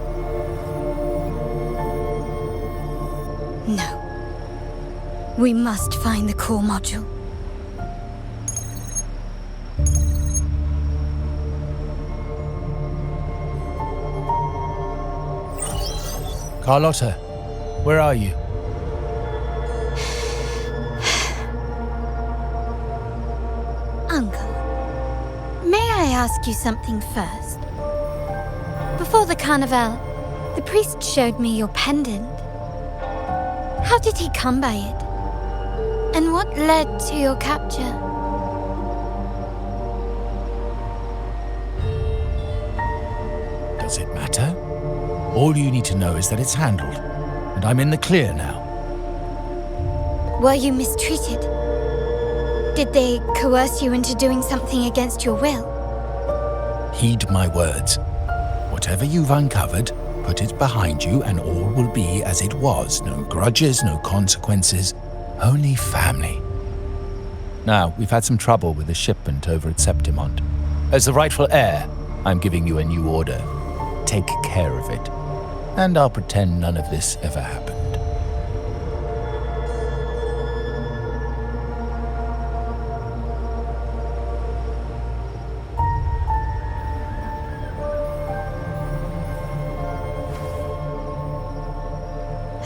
No. We must find the core module. Carlotta, where are you? Uncle, may I ask you something first? Before the carnival, the priest showed me your pendant. How did he come by it? And what led to your capture? Does it matter? All you need to know is that it's handled, and I'm in the clear now. Were you mistreated? Did they coerce you into doing something against your will? Heed my words. Whatever you've uncovered, put it behind you and all will be as it was. No grudges, no consequences, only family. Now, we've had some trouble with the shipment over at Septimont. As the rightful heir, I'm giving you a new order. Take care of it. And I'll pretend none of this ever happened.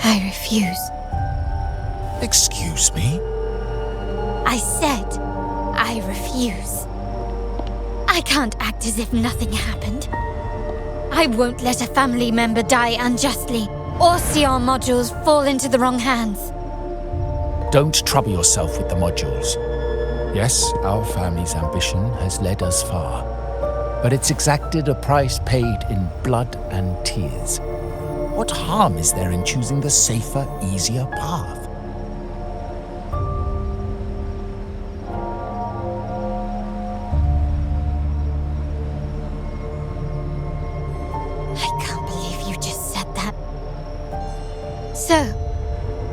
I refuse. Excuse me? I said I refuse. I can't act as if nothing happened. I won't let a family member die unjustly or see our modules fall into the wrong hands. Don't trouble yourself with the modules. Yes, our family's ambition has led us far, but it's exacted a price paid in blood and tears. What harm is there in choosing the safer, easier path? I can't believe you just said that. So,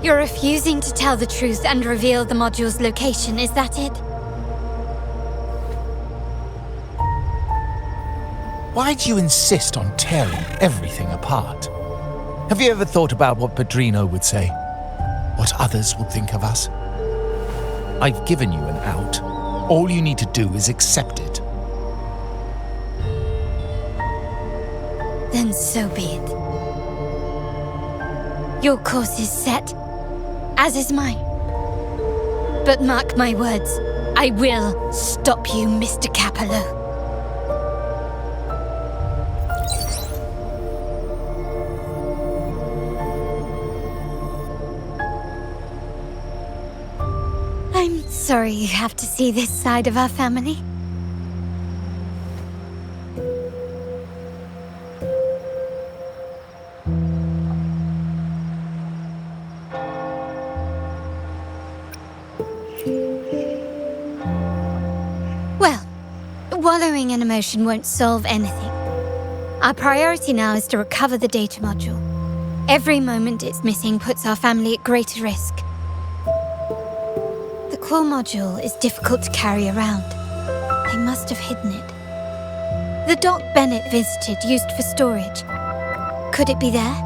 you're refusing to tell the truth and reveal the module's location, is that it? Why do you insist on tearing everything apart? Have you ever thought about what Padrino would say? What others would think of us? I've given you an out. All you need to do is accept it. Then so be it. Your course is set, as is mine. But mark my words, I will stop you, Mr. Capello. I'm sorry you have to see this side of our family. Well, wallowing in emotion won't solve anything. Our priority now is to recover the data module. Every moment it's missing puts our family at greater risk. The core module is difficult to carry around. They must have hidden it. The dock Bennett visited used for storage. Could it be there?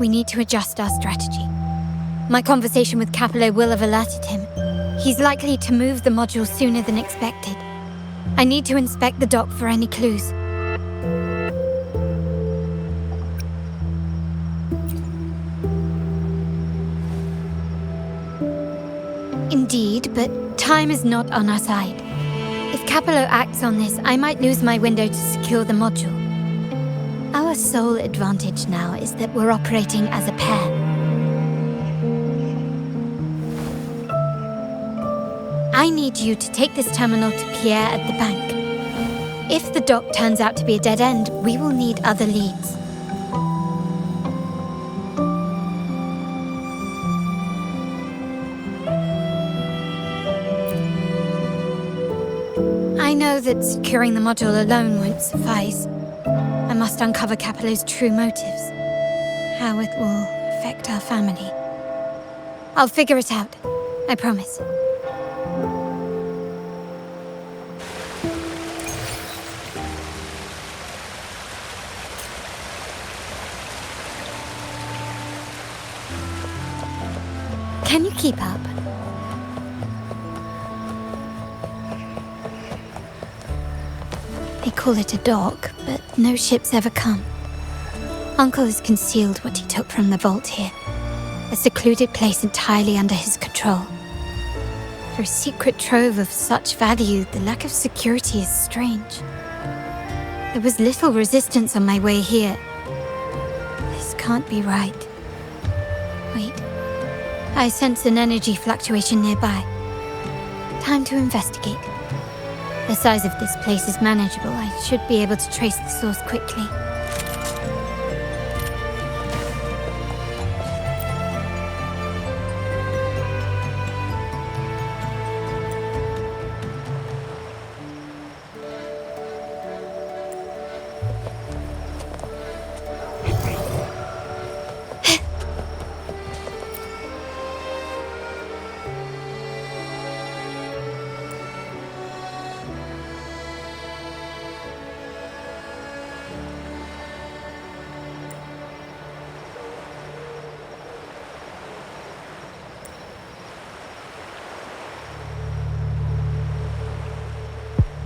We need to adjust our strategy. My conversation with Capello will have alerted him. He's likely to move the module sooner than expected. I need to inspect the dock for any clues. Indeed, but time is not on our side. If Capello acts on this, I might lose my window to secure the module. Our sole advantage now is that we're operating as a pair. I need you to take this terminal to Pierre at the bank. If the dock turns out to be a dead end, we will need other leads. that securing the module alone won't suffice. I must uncover Capello's true motives. How it will affect our family. I'll figure it out. I promise. Can you keep up? They call it a dock, but no ships ever come. Uncle has concealed what he took from the vault here. A secluded place entirely under his control. For a secret trove of such value, the lack of security is strange. There was little resistance on my way here. This can't be right. Wait. I sense an energy fluctuation nearby. Time to investigate. The size of this place is manageable. I should be able to trace the source quickly.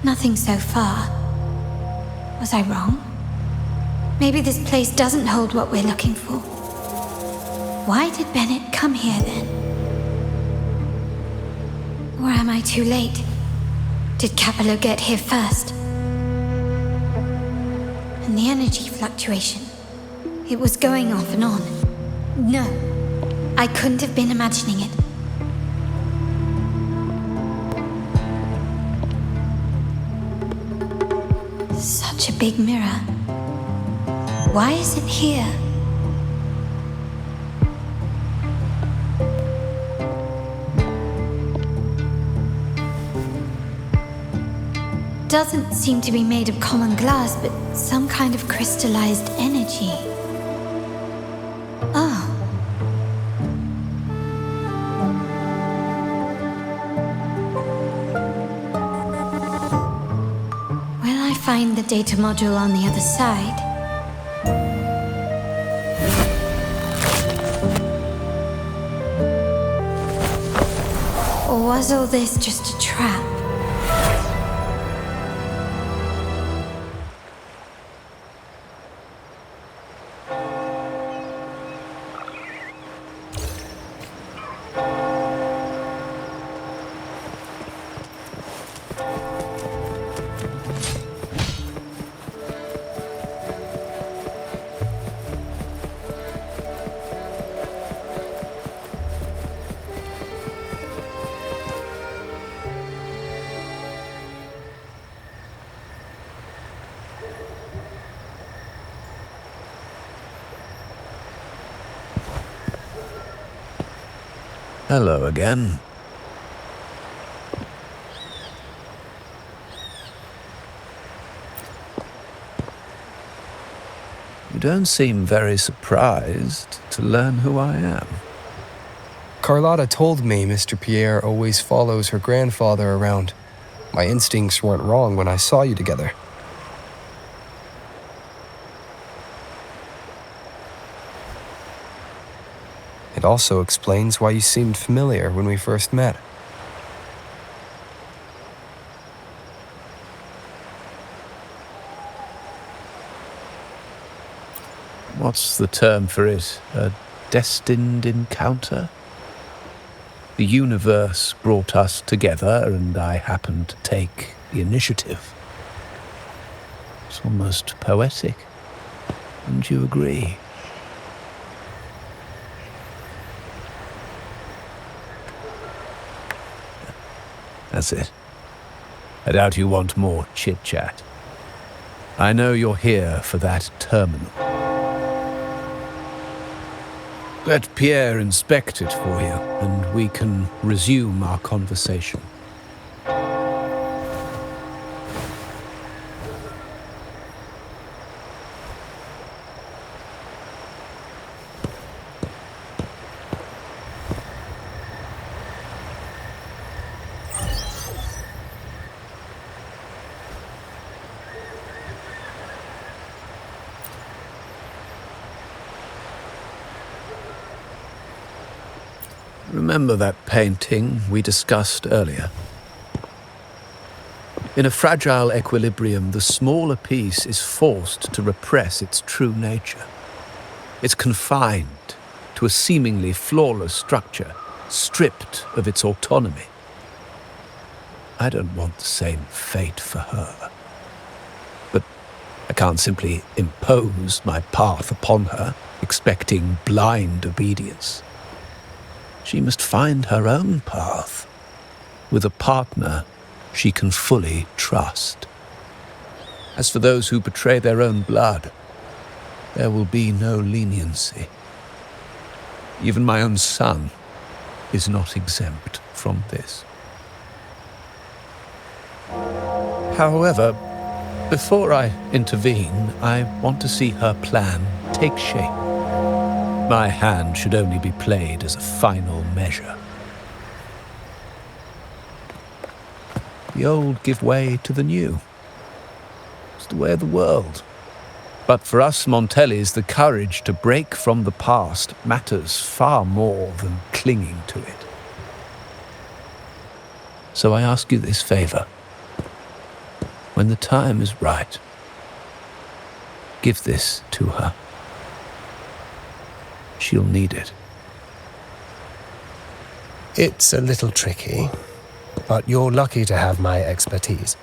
Nothing so far. Was I wrong? Maybe this place doesn't hold what we're looking for. Why did Bennett come here then? Or am I too late? Did Capello get here first? And the energy fluctuation. It was going off and on. No, I couldn't have been imagining it. Such a big mirror. Why is it here? Doesn't seem to be made of common glass, but some kind of crystallized energy. Oh. Find the data module on the other side. Or was all this just a trap? Hello again. You don't seem very surprised to learn who I am. Carlotta told me Mr. Pierre always follows her grandfather around. My instincts weren't wrong when I saw you together. It also explains why you seemed familiar when we first met. What's the term for it? A destined encounter? The universe brought us together, and I happened to take the initiative. It's almost poetic. Wouldn't you agree? That's it. I doubt you want more chit-chat. I know you're here for that terminal. Let Pierre inspect it for you, and we can resume our conversation. Remember that painting we discussed earlier? In a fragile equilibrium, the smaller piece is forced to repress its true nature. It's confined to a seemingly flawless structure, stripped of its autonomy. I don't want the same fate for her. But I can't simply impose my path upon her, expecting blind obedience. She must find her own path, with a partner she can fully trust. As for those who betray their own blood, there will be no leniency. Even my own son is not exempt from this. However, before I intervene, I want to see her plan take shape. My hand should only be played as a final measure. The old give way to the new. It's the way of the world. But for us Montellis, the courage to break from the past matters far more than clinging to it. So I ask you this favor. When the time is right, give this to her. She'll need it. It's a little tricky, but you're lucky to have my expertise.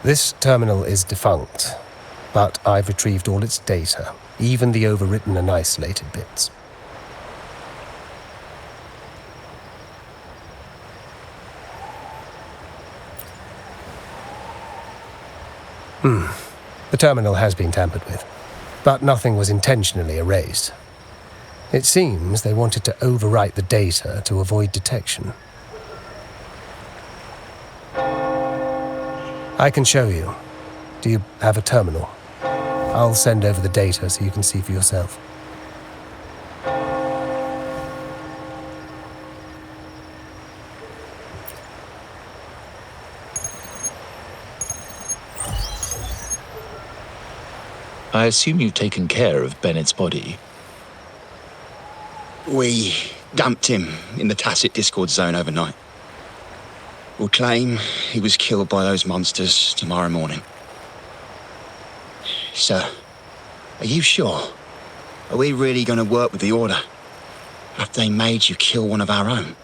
This terminal is defunct, but I've retrieved all its data, even the overwritten and isolated bits. The terminal has been tampered with, but nothing was intentionally erased. It seems they wanted to overwrite the data to avoid detection. I can show you. Do you have a terminal? I'll send over the data so you can see for yourself. I assume you've taken care of Bennett's body. We dumped him in the Tacit Discord zone overnight. We'll claim he was killed by those monsters tomorrow morning. Sir, are you sure? Are we really going to work with the Order? Have they made you kill one of our own?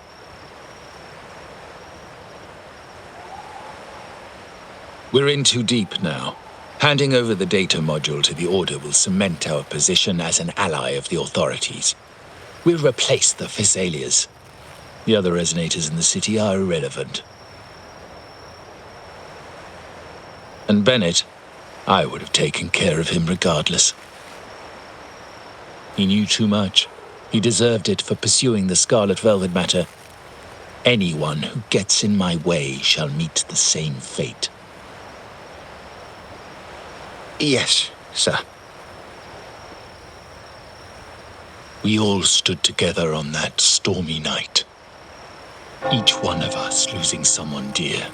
We're in too deep now. Handing over the data module to the Order will cement our position as an ally of the authorities. We'll replace the Physaelias. The other resonators in the city are irrelevant. And Bennett, I would have taken care of him regardless. He knew too much. He deserved it for pursuing the Scarlet Velvet matter. Anyone who gets in my way shall meet the same fate. Yes, sir. We all stood together on that stormy night. Each one of us losing someone dear.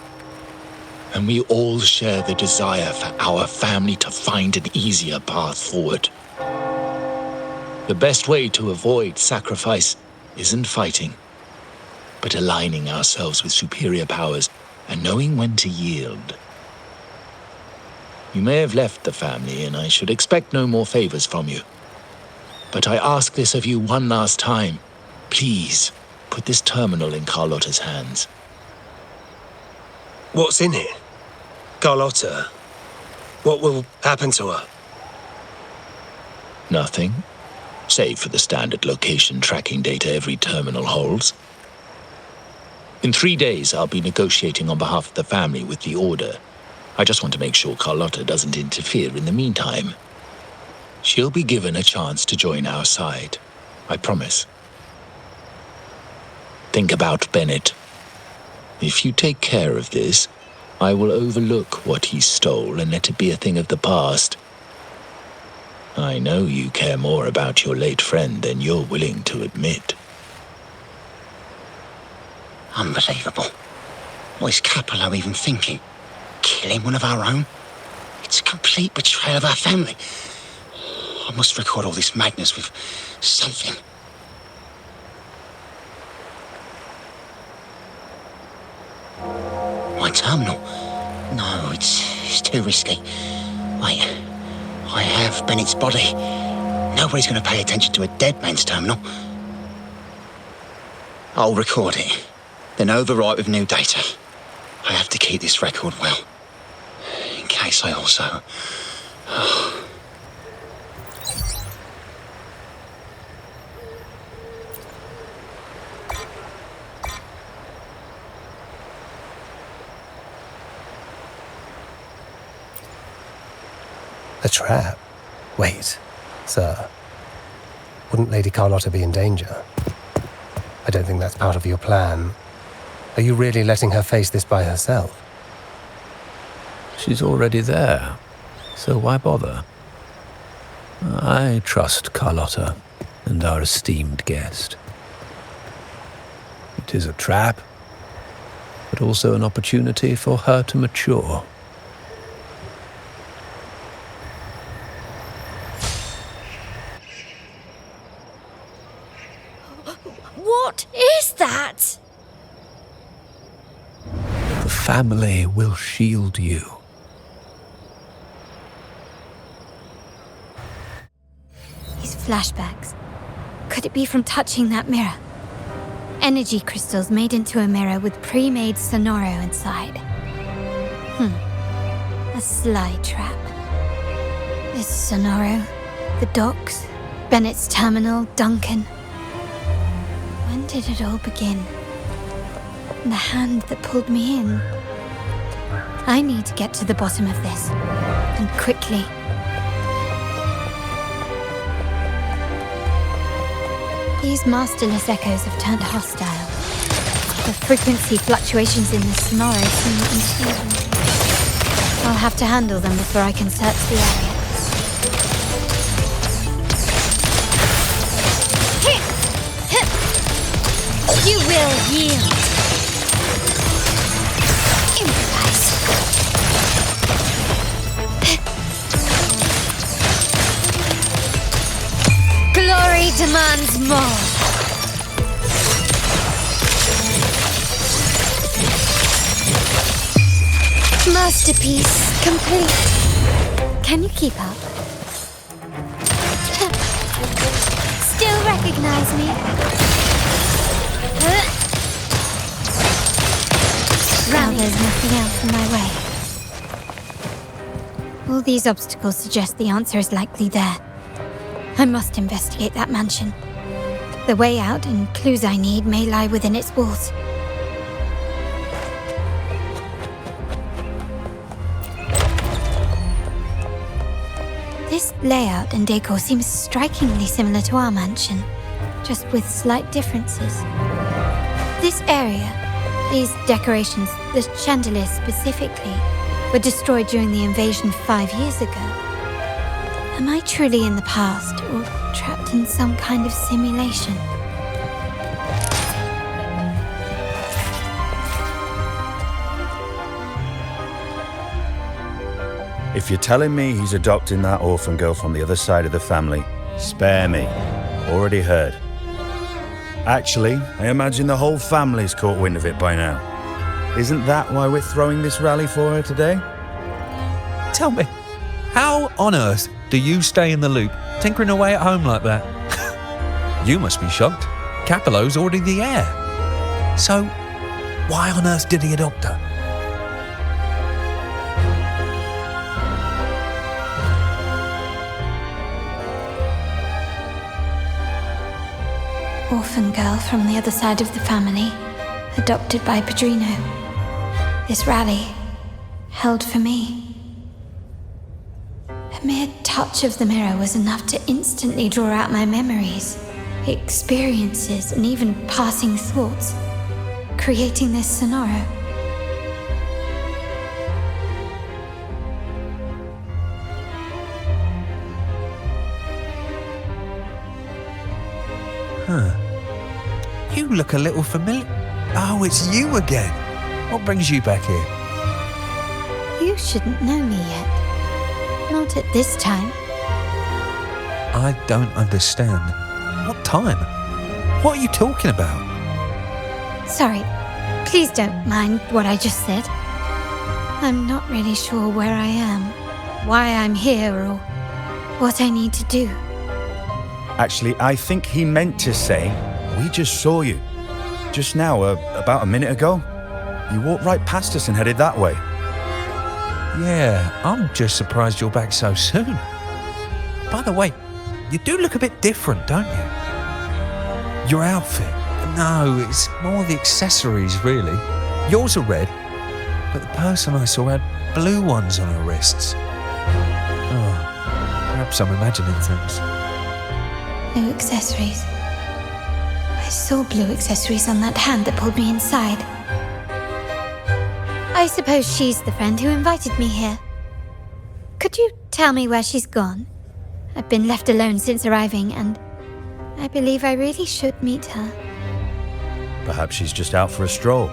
And we all share the desire for our family to find an easier path forward. The best way to avoid sacrifice isn't fighting, but aligning ourselves with superior powers and knowing when to yield. You may have left the family, and I should expect no more favors from you. But I ask this of you one last time. Please, put this terminal in Carlotta's hands. What's in it? Carlotta? What will happen to her? Nothing, save for the standard location tracking data every terminal holds. In 3 days, I'll be negotiating on behalf of the family with the Order. I just want to make sure Carlotta doesn't interfere in the meantime. She'll be given a chance to join our side. I promise. Think about Bennett. If you take care of this, I will overlook what he stole and let it be a thing of the past. I know you care more about your late friend than you're willing to admit. Unbelievable. What is Capello even thinking? Killing one of our own? It's a complete betrayal of our family. I must record all this madness with something. terminal. No, it's too risky. Wait, I have Bennett's body. Nobody's going to pay attention to a dead man's terminal. I'll record it, then overwrite with new data. I have to keep this record well, in case I also... A trap? Wait, sir. Wouldn't Lady Carlotta be in danger? I don't think that's part of your plan. Are you really letting her face this by herself? She's already there, so why bother? I trust Carlotta and our esteemed guest. It is a trap, but also an opportunity for her to mature. What is that? The family will shield you. These flashbacks. Could it be from touching that mirror? Energy crystals made into a mirror with pre-made Sonoro inside. A sly trap. This Sonoro, the docks, Bennett's terminal, Duncan. When did it all begin? The hand that pulled me in. I need to get to the bottom of this, and quickly. These masterless echoes have turned hostile. The frequency fluctuations in the Sonoro seem unstable. I'll have to handle them before I can search the area. You will yield. Improvise. Glory demands more. Masterpiece complete. Can you keep up? Still recognize me? Now there's nothing else in my way. All these obstacles suggest the answer is likely there. I must investigate that mansion. The way out and clues I need may lie within its walls. This layout and decor seems strikingly similar to our mansion, just with slight differences. This area, these decorations, the chandeliers specifically, were destroyed during the invasion 5 years ago. Am I truly in the past, or trapped in some kind of simulation? If you're telling me he's adopting that orphan girl from the other side of the family, spare me. Already heard. Actually, I imagine the whole family's caught wind of it by now. Isn't that why we're throwing this rally for her today? Tell me, how on earth do you stay in the loop, tinkering away at home like that? You must be shocked. Capello's already the heir. So, why on earth did he adopt her? Orphan girl from the other side of the family, adopted by Padrino. This rally, held for me. A mere touch of the mirror was enough to instantly draw out my memories, experiences, and even passing thoughts, creating this Sonoro. You look a little familiar. Oh, it's you again. What brings you back here? You shouldn't know me yet. Not at this time. I don't understand. What time? What are you talking about? Sorry, please don't mind what I just said. I'm not really sure where I am, why I'm here, or what I need to do. Actually, I think he meant to say, we just saw you. Just now, about a minute ago. You walked right past us and headed that way. Yeah, I'm just surprised you're back so soon. By the way, you do look a bit different, don't you? Your outfit. No, it's more the accessories, really. Yours are red, but the person I saw had blue ones on her wrists. Oh, perhaps I'm imagining things. Blue accessories. I saw blue accessories on that hand that pulled me inside. I suppose she's the friend who invited me here. Could you tell me where she's gone? I've been left alone since arriving, and I believe I really should meet her. Perhaps she's just out for a stroll.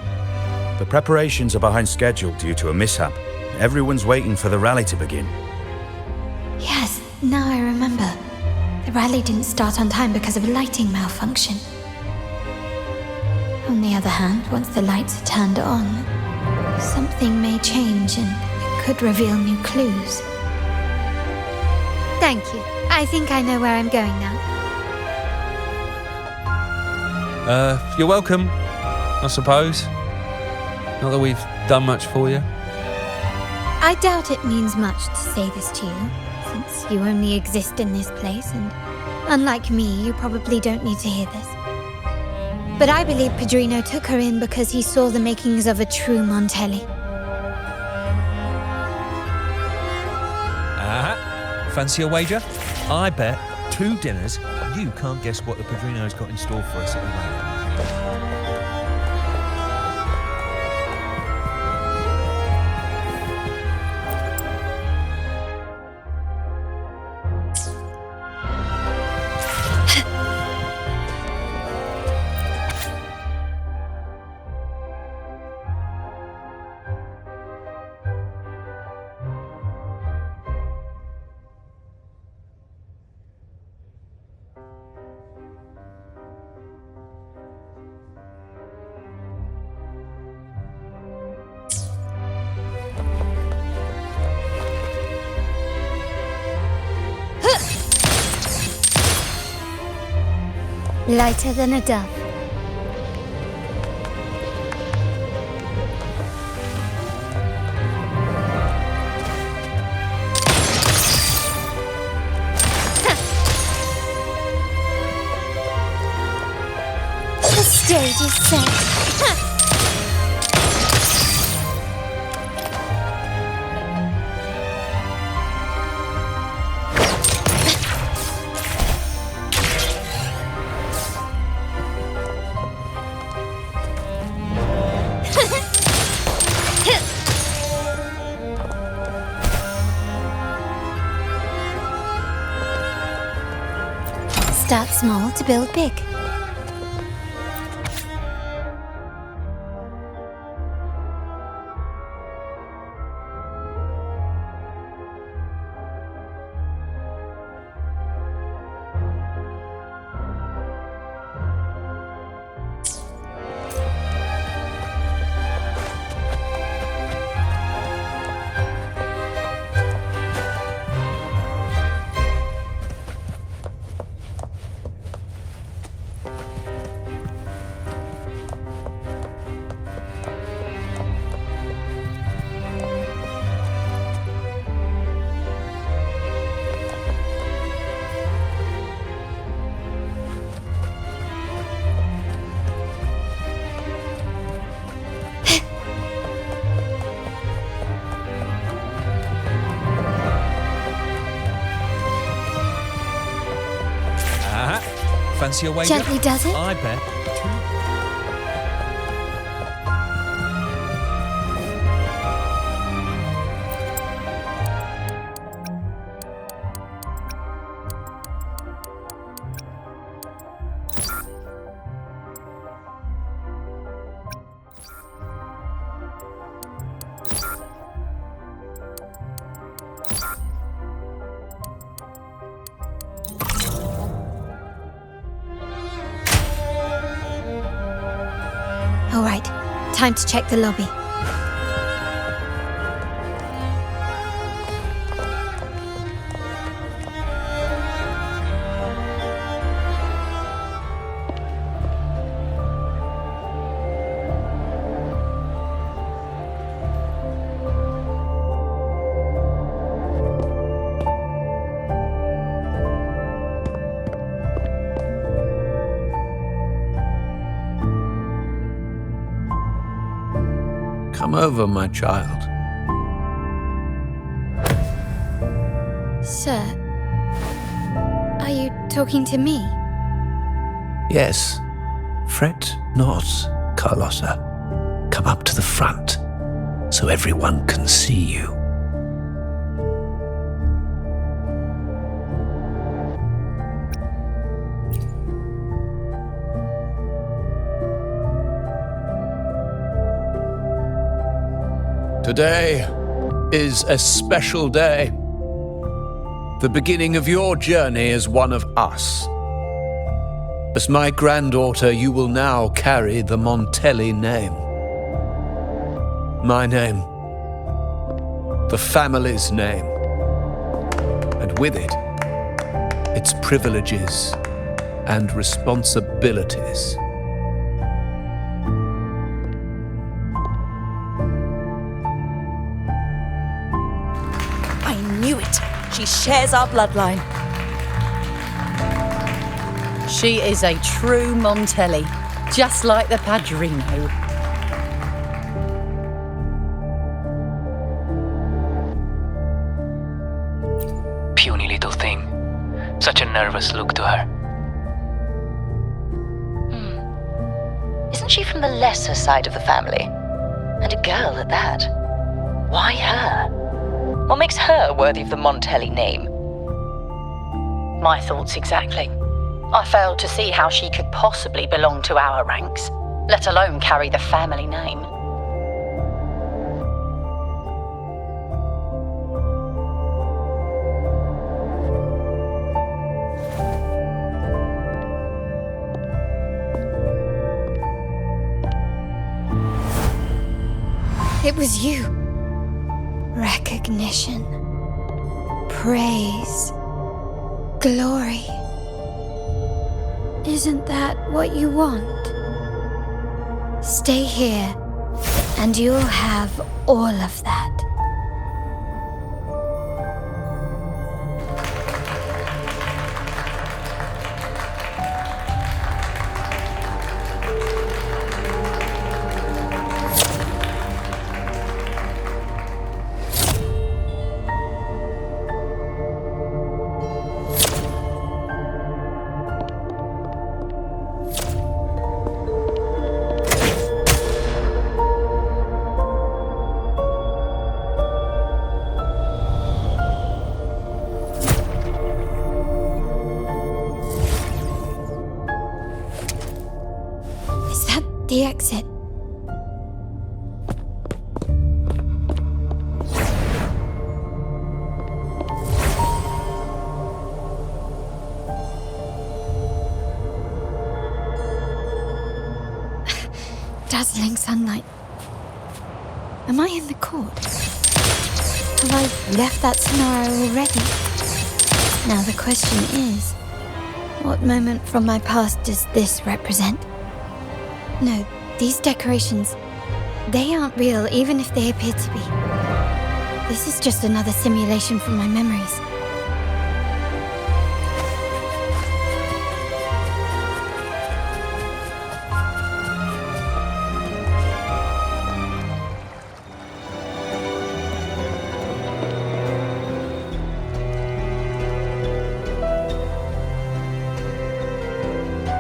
The preparations are behind schedule due to a mishap. Everyone's waiting for the rally to begin. Yes, now I remember. The rally didn't start on time because of a lighting malfunction. On the other hand, once the lights are turned on, something may change and it could reveal new clues. Thank you. I think I know where I'm going now. You're welcome, I suppose. Not that we've done much for you. I doubt it means much to say this to you, since you only exist in this place, and unlike me, you probably don't need to hear this. But I believe Padrino took her in because he saw the makings of a true Montelli. Fancy a wager? I bet 2 dinners you can't guess what the Padrino's got in store for us at the moment. Lighter than a dove. The stage is set. Start small to build big. Fancy a wager? Gently does it? I bet. All right, time to check the lobby. Come over, my child. Sir, are you talking to me? Yes. Fret not, Carlotta. Come up to the front, so everyone can see you. Today is a special day. The beginning of your journey as one of us. As my granddaughter, you will now carry the Montelli name. My name. The family's name. And with it, its privileges and responsibilities. I knew it. She shares our bloodline. She is a true Montelli, just like the Padrino. Puny little thing. Such a nervous look to her. Isn't she from the lesser side of the family? And a girl at that. Why her? What makes her worthy of the Montelli name? My thoughts exactly. I failed to see how she could possibly belong to our ranks, let alone carry the family name. It was you. Recognition. Praise. Glory. Isn't that what you want? Stay here, and you'll have all of that. The exit. Dazzling sunlight. Am I in the court? Have I left that scenario already? Now the question is, what moment from my past does this represent? No, these decorations, they aren't real even if they appear to be. This is just another simulation from my memories.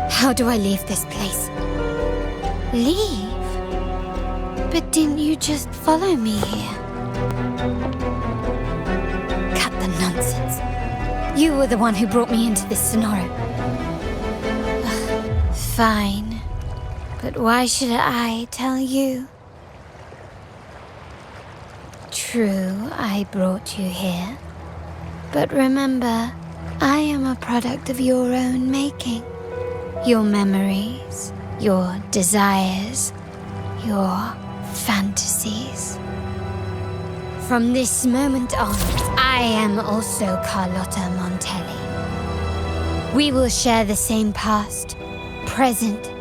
How do I leave this place? Leave? But didn't you just follow me here? Cut the nonsense. You were the one who brought me into this scenario. Fine. But why should I tell you? True, I brought you here. But remember, I am a product of your own making. Your memories, your desires, your fantasies. From this moment on, I am also Carlotta Montelli. We will share the same past, present,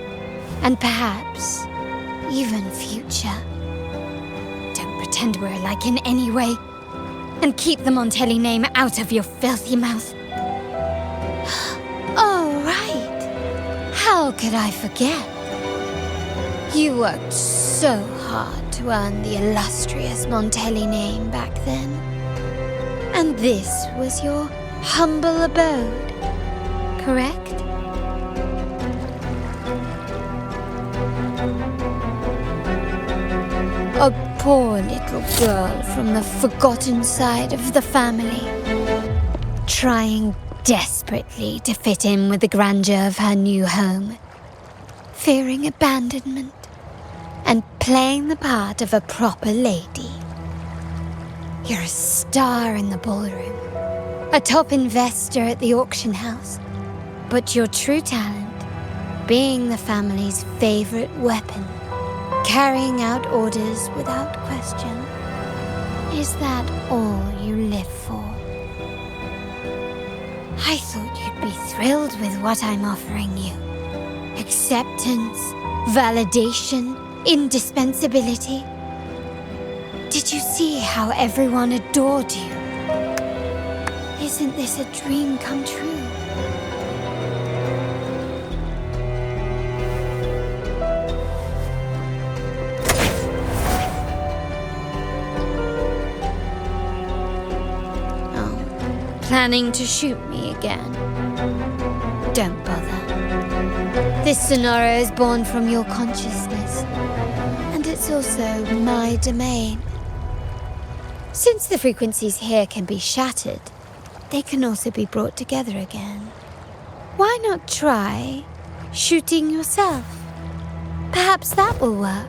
and perhaps even future. Don't pretend we're alike in any way, and keep the Montelli name out of your filthy mouth. Oh, right. How could I forget? You worked so hard to to earn the illustrious Montelli name back then. And this was your humble abode, correct? A poor little girl from the forgotten side of the family, trying desperately to fit in with the grandeur of her new home, fearing abandonment, and playing the part of a proper lady. You're a star in the ballroom, a top investor at the auction house, but your true talent, being the family's favorite weapon, carrying out orders without question. Is that all you live for? I thought you'd be thrilled with what I'm offering you. Acceptance, validation, indispensability. Did you see how everyone adored you? Isn't this a dream come true? Planning to shoot me again? Don't bother. This scenario is born from your consciousness, and it's also my domain. Since the frequencies here can be shattered, they can also be brought together again. Why not try shooting yourself? Perhaps that will work.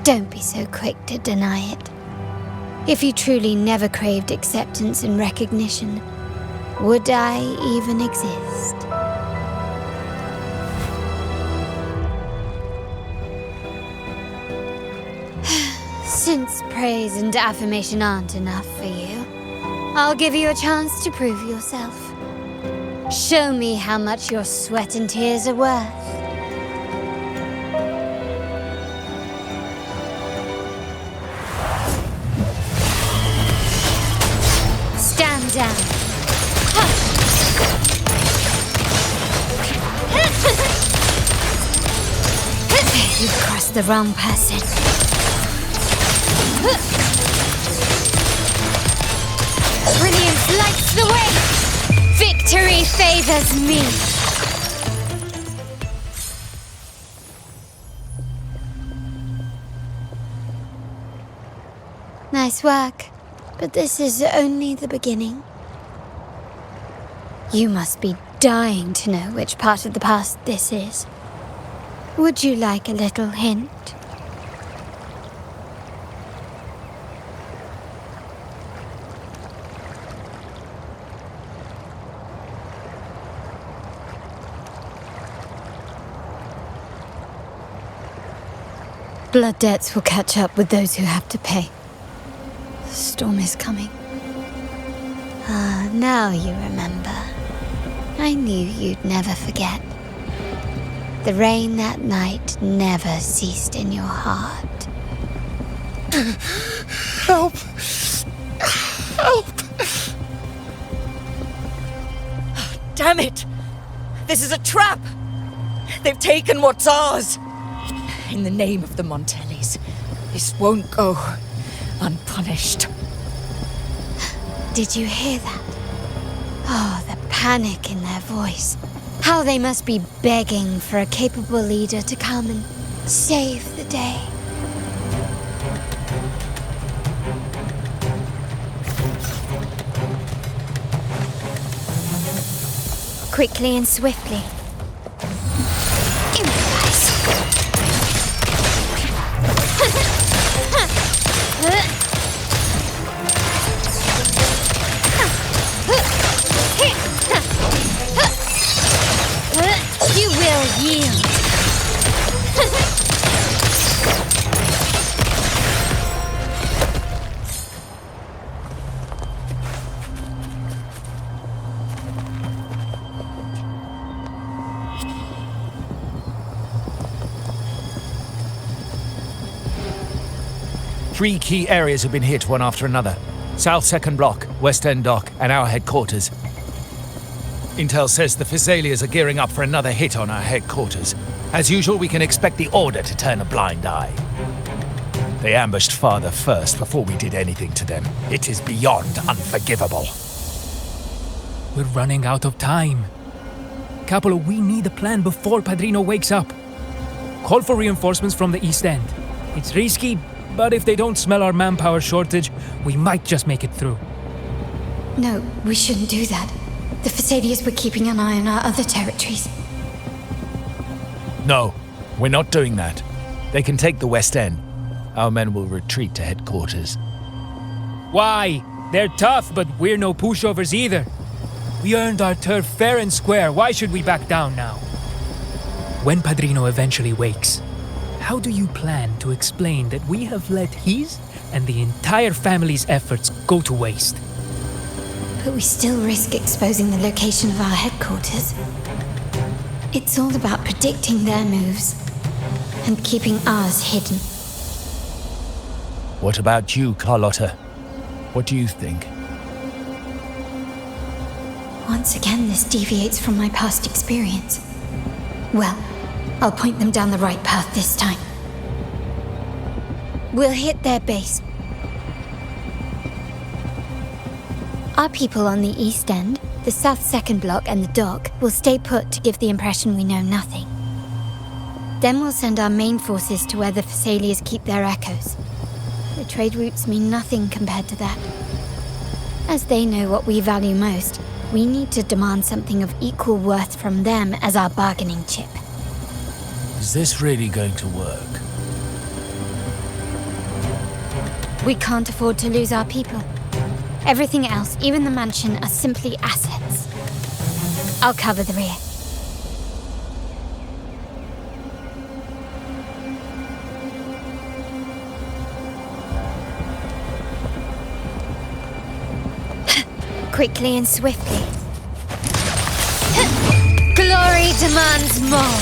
Don't be so quick to deny it. If you truly never craved acceptance and recognition, would I even exist? Since praise and affirmation aren't enough for you, I'll give you a chance to prove yourself. Show me how much your sweat and tears are worth. Down. You've crossed the wrong person. Brilliance lights the way. Victory favors me. Nice work. But this is only the beginning. You must be dying to know which part of the past this is. Would you like a little hint? Blood debts will catch up with those who have to pay. The storm is coming. Ah, now you remember. I knew you'd never forget. The rain that night never ceased in your heart. Help! Help! Damn it! This is a trap! They've taken what's ours! In the name of the Montellis, this won't go unpunished. Did you hear that? Oh, the panic in their voice. How they must be begging for a capable leader to come and save the day. Quickly and swiftly. You will yield. Three key areas have been hit one after another. South 2nd Block, West End Dock, and our headquarters. Intel says the Physaelias are gearing up for another hit on our headquarters. As usual, we can expect the Order to turn a blind eye. They ambushed Father first before we did anything to them. It is beyond unforgivable. We're running out of time. Capolo, we need a plan before Padrino wakes up. Call for reinforcements from the East End. It's risky, but if they don't smell our manpower shortage, we might just make it through. No, we shouldn't do that. The Fesalias were keeping an eye on our other territories. No, we're not doing that. They can take the West End. Our men will retreat to headquarters. Why? They're tough, but we're no pushovers either. We earned our turf fair and square. Why should we back down now? When Padrino eventually wakes, how do you plan to explain that we have let his and the entire family's efforts go to waste? But we still risk exposing the location of our headquarters. It's all about predicting their moves and keeping ours hidden. What about you, Carlotta? What do you think? Once again, this deviates from my past experience. Well, I'll point them down the right path this time. We'll hit their base. Our people on the East End, the South Second Block and the Dock will stay put to give the impression we know nothing. Then we'll send our main forces to where the Fesalias keep their echoes. The trade routes mean nothing compared to that. As they know what we value most, we need to demand something of equal worth from them as our bargaining chip. Is this really going to work? We can't afford to lose our people. Everything else, even the mansion, are simply assets. I'll cover the rear. Quickly and swiftly. Glory demands more.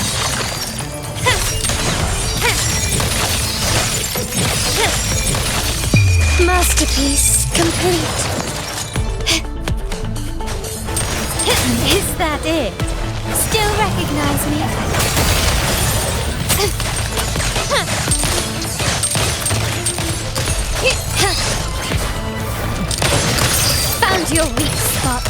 Masterpiece complete. Is that it? Still recognize me? Found your weak spot.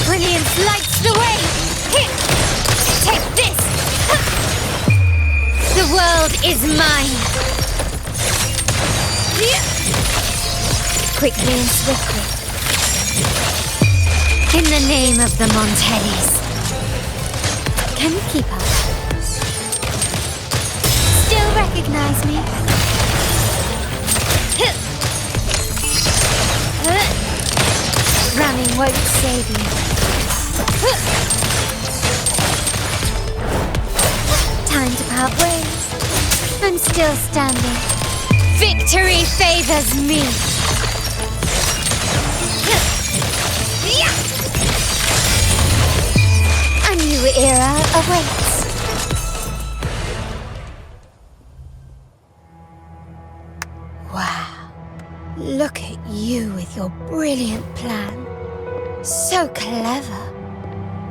Brilliance lights the way! Here! Take this! The world is mine! Quickly and swiftly. In the name of the Montellis. Can you keep up? Still recognize me? Running won't save you. Time to part ways. I'm still standing. Victory favors me. A new era awaits. Wow. Look at you with your brilliant plan. So clever.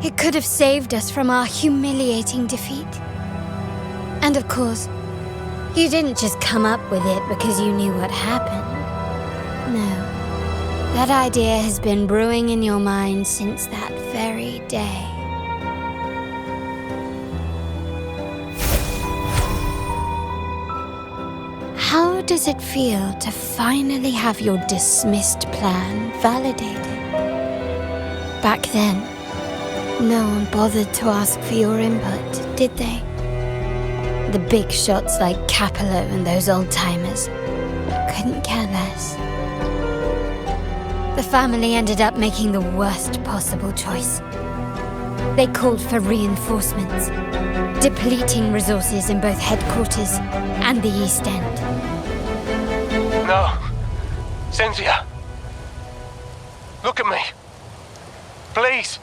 It could have saved us from our humiliating defeat. And of course, you didn't just come up with it because you knew what happened. No. That idea has been brewing in your mind since that very day. How does it feel to finally have your dismissed plan validated? Back then, no one bothered to ask for your input, did they? The big shots like Capello and those old-timers couldn't care less. The family ended up making the worst possible choice. They called for reinforcements, depleting resources in both headquarters and the East End. No. Cynthia. Look at me. Please.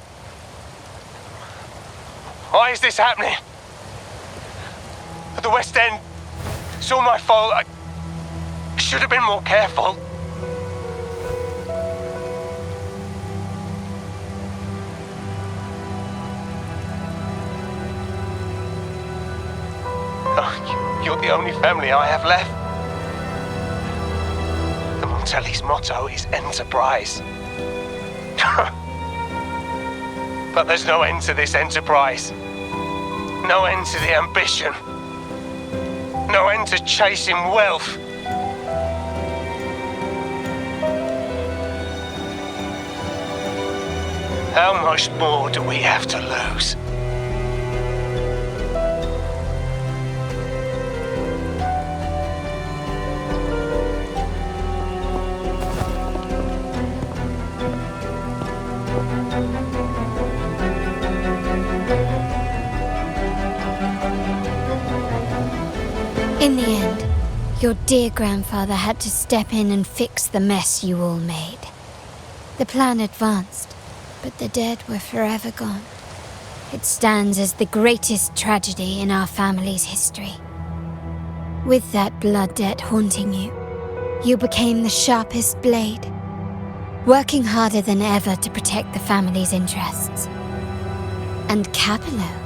Why is this happening? At the West End, it's all my fault. should have been more careful. Oh, you're the only family I have left. The Montelli's motto is enterprise. But there's no end to this enterprise. No end to the ambition. No end to chasing wealth. How much more do we have to lose? In the end, your dear grandfather had to step in and fix the mess you all made. The plan advanced, but the dead were forever gone. It stands as the greatest tragedy in our family's history. With that blood debt haunting you, you became the sharpest blade, working harder than ever to protect the family's interests. And Capello?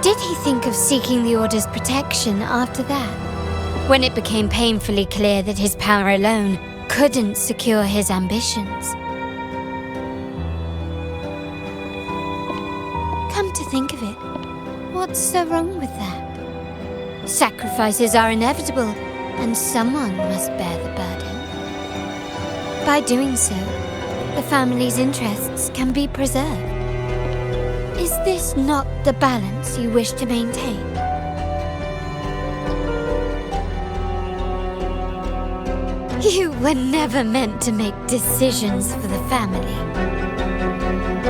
Did he think of seeking the Order's protection after that, when it became painfully clear that his power alone couldn't secure his ambitions? Come to think of it, what's so wrong with that? Sacrifices are inevitable, and someone must bear the burden. By doing so, the family's interests can be preserved. Is this not the balance you wish to maintain? You were never meant to make decisions for the family.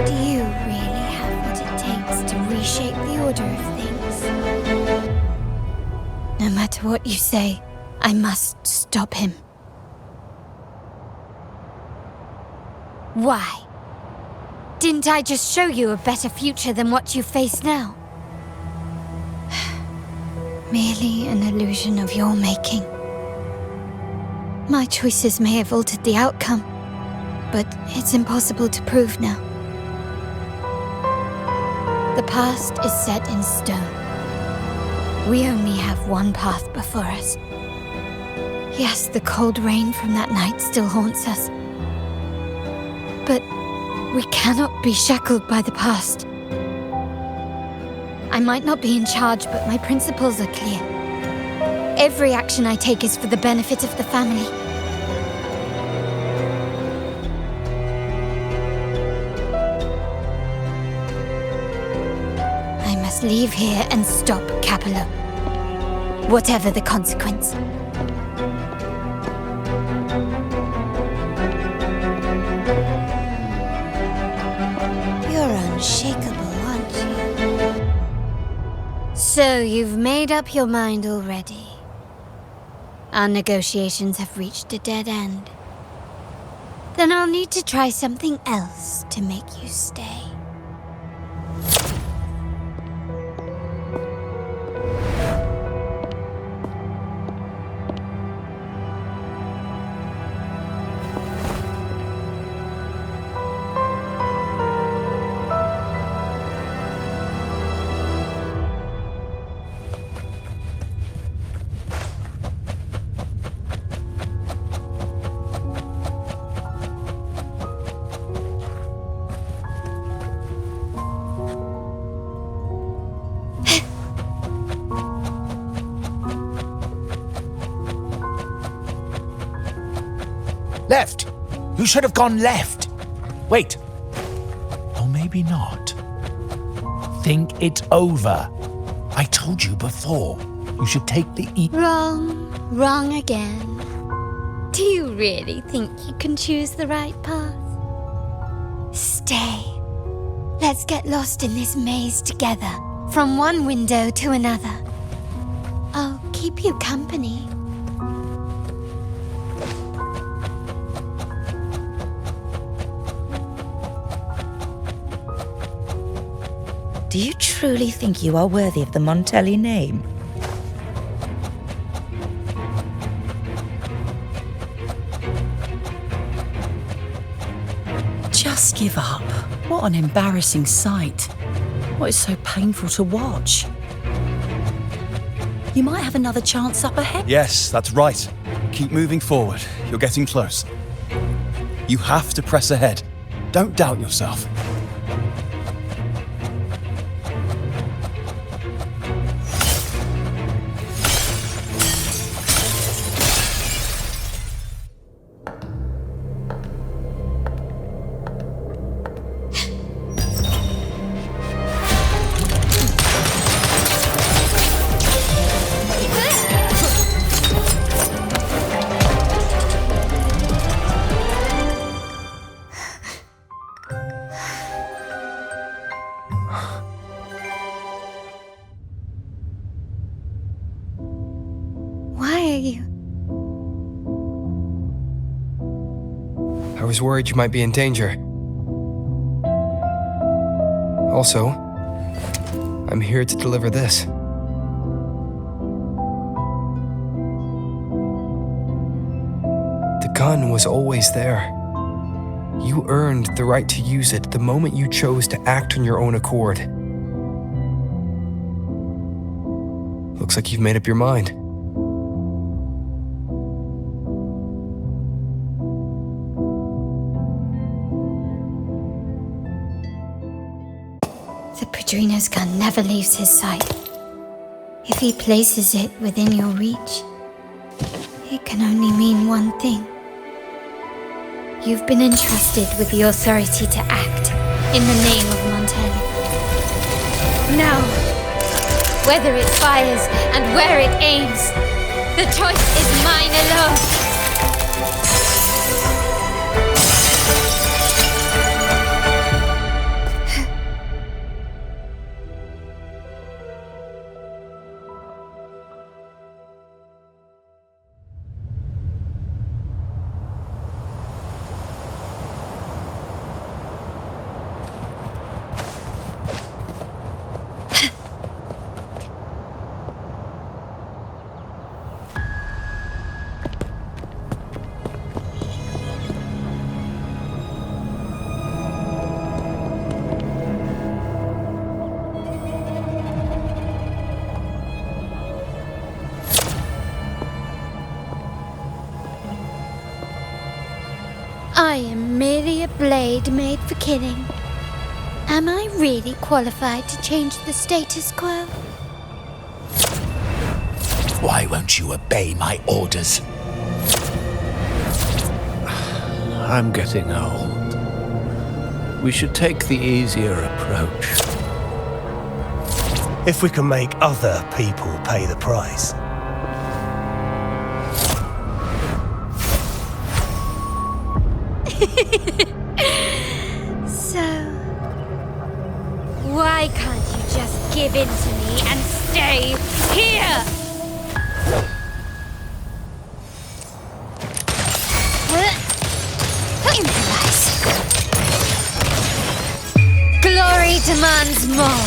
Do you really have what it takes to reshape the order of things? No matter what you say, I must stop him. Why? Didn't I just show you a better future than what you face now? Merely an illusion of your making. My choices may have altered the outcome, but it's impossible to prove now. The past is set in stone. We only have one path before us. Yes, the cold rain from that night still haunts us. But we cannot be shackled by the past. I might not be in charge, but my principles are clear. Every action I take is for the benefit of the family. I must leave here and stop Capello, whatever the consequence. Unshakable, aren't you? So you've made up your mind already. Our negotiations have reached a dead end. Then I'll need to try something else to make you stay. Left! You should have gone left! Wait. Or maybe not. Think it over. I told you before. You should take the Wrong again. Do you really think you can choose the right path? Stay. Let's get lost in this maze together, from one window to another. I'll keep you company. Do you truly think you are worthy of the Montelli name? give up. What an embarrassing sight. What is so painful to watch? You might have another chance up ahead. Yes, that's right. Keep moving forward. You're getting close. You have to press ahead. Don't doubt yourself. Why are you? I was worried you might be in danger. Also, I'm here to deliver this. The gun was always there. You earned the right to use it the moment you chose to act on your own accord. Looks like you've made up your mind. The Padrino's gun never leaves his side. If he places it within your reach, it can only mean one thing. You've been entrusted with the authority to act in the name of Montelli. Now, whether it fires and where it aims, the choice is mine alone. I am merely a blade made for killing. Am I really qualified to change the status quo? Why won't you obey my orders? I'm getting old. We should take the easier approach. If we can make other people pay the price. So, why can't you just give in to me and stay here? Improvise. Glory demands more.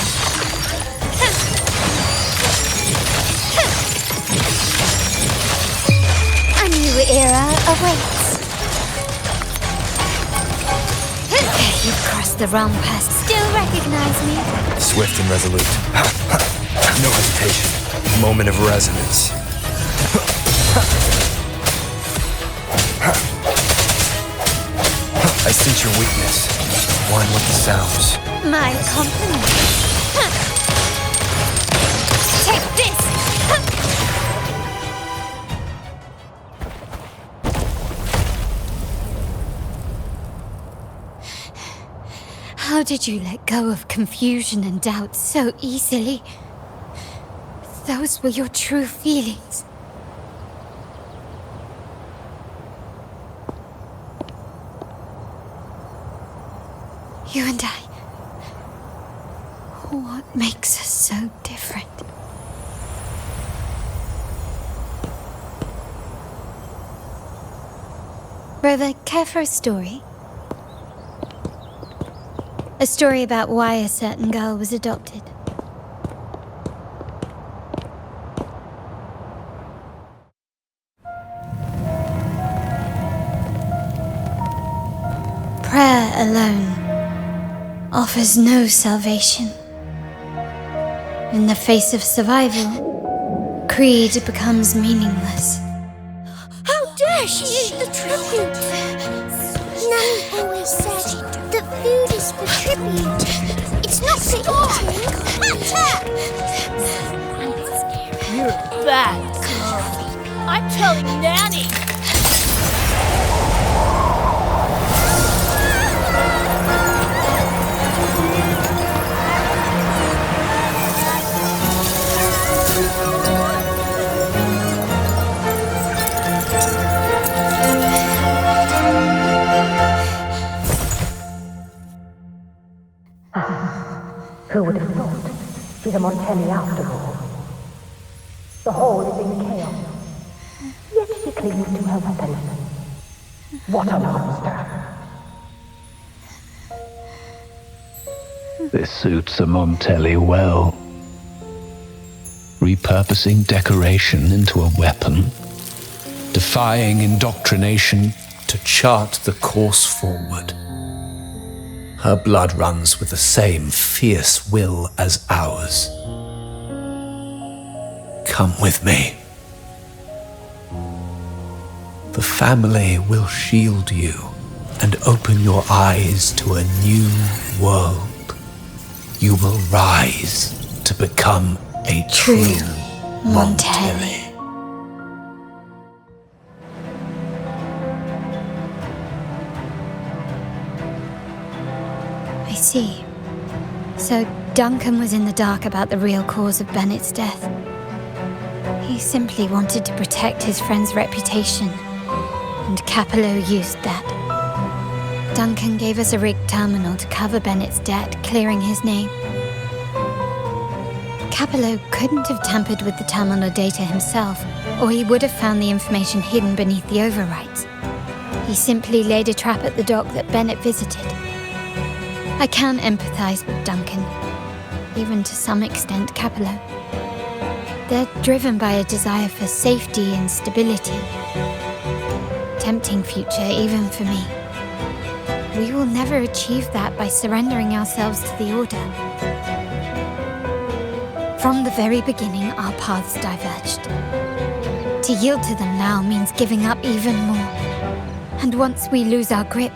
A new era awaits. You've crossed the wrong path. Still recognize me? Swift and resolute. No hesitation. Moment of resonance. I sense your weakness. One with the sounds. My compliment. Take this! How did you let go of confusion and doubt so easily? Those were your true feelings. You and I. What makes us so different? Brother, care for a story? A story about why a certain girl was adopted. Prayer alone offers no salvation. In the face of survival, creed becomes meaningless. How dare she eat the tribute? Nanny always said that food is for tribute. It's not for eating. You're a bad girl. I'm telling Nanny. Who would have thought? She's a Montelli after all. The hall is in chaos. Yet she clings to her weapon. What a monster! This suits a Montelli well. Repurposing decoration into a weapon, defying indoctrination to chart the course forward. Her blood runs with the same fierce will as ours. Come with me. The family will shield you and open your eyes to a new world. You will rise to become a true Montelli. I see. So Duncan was in the dark about the real cause of Bennett's death. He simply wanted to protect his friend's reputation, and Capello used that. Duncan gave us a rigged terminal to cover Bennett's debt, clearing his name. Capello couldn't have tampered with the terminal data himself, or he would have found the information hidden beneath the overwrites. He simply laid a trap at the dock that Bennett visited. I can empathize with Duncan, even to some extent Capello. They're driven by a desire for safety and stability. Tempting future even for me. We will never achieve that by surrendering ourselves to the Order. From the very beginning, our paths diverged. To yield to them now means giving up even more. And once we lose our grip,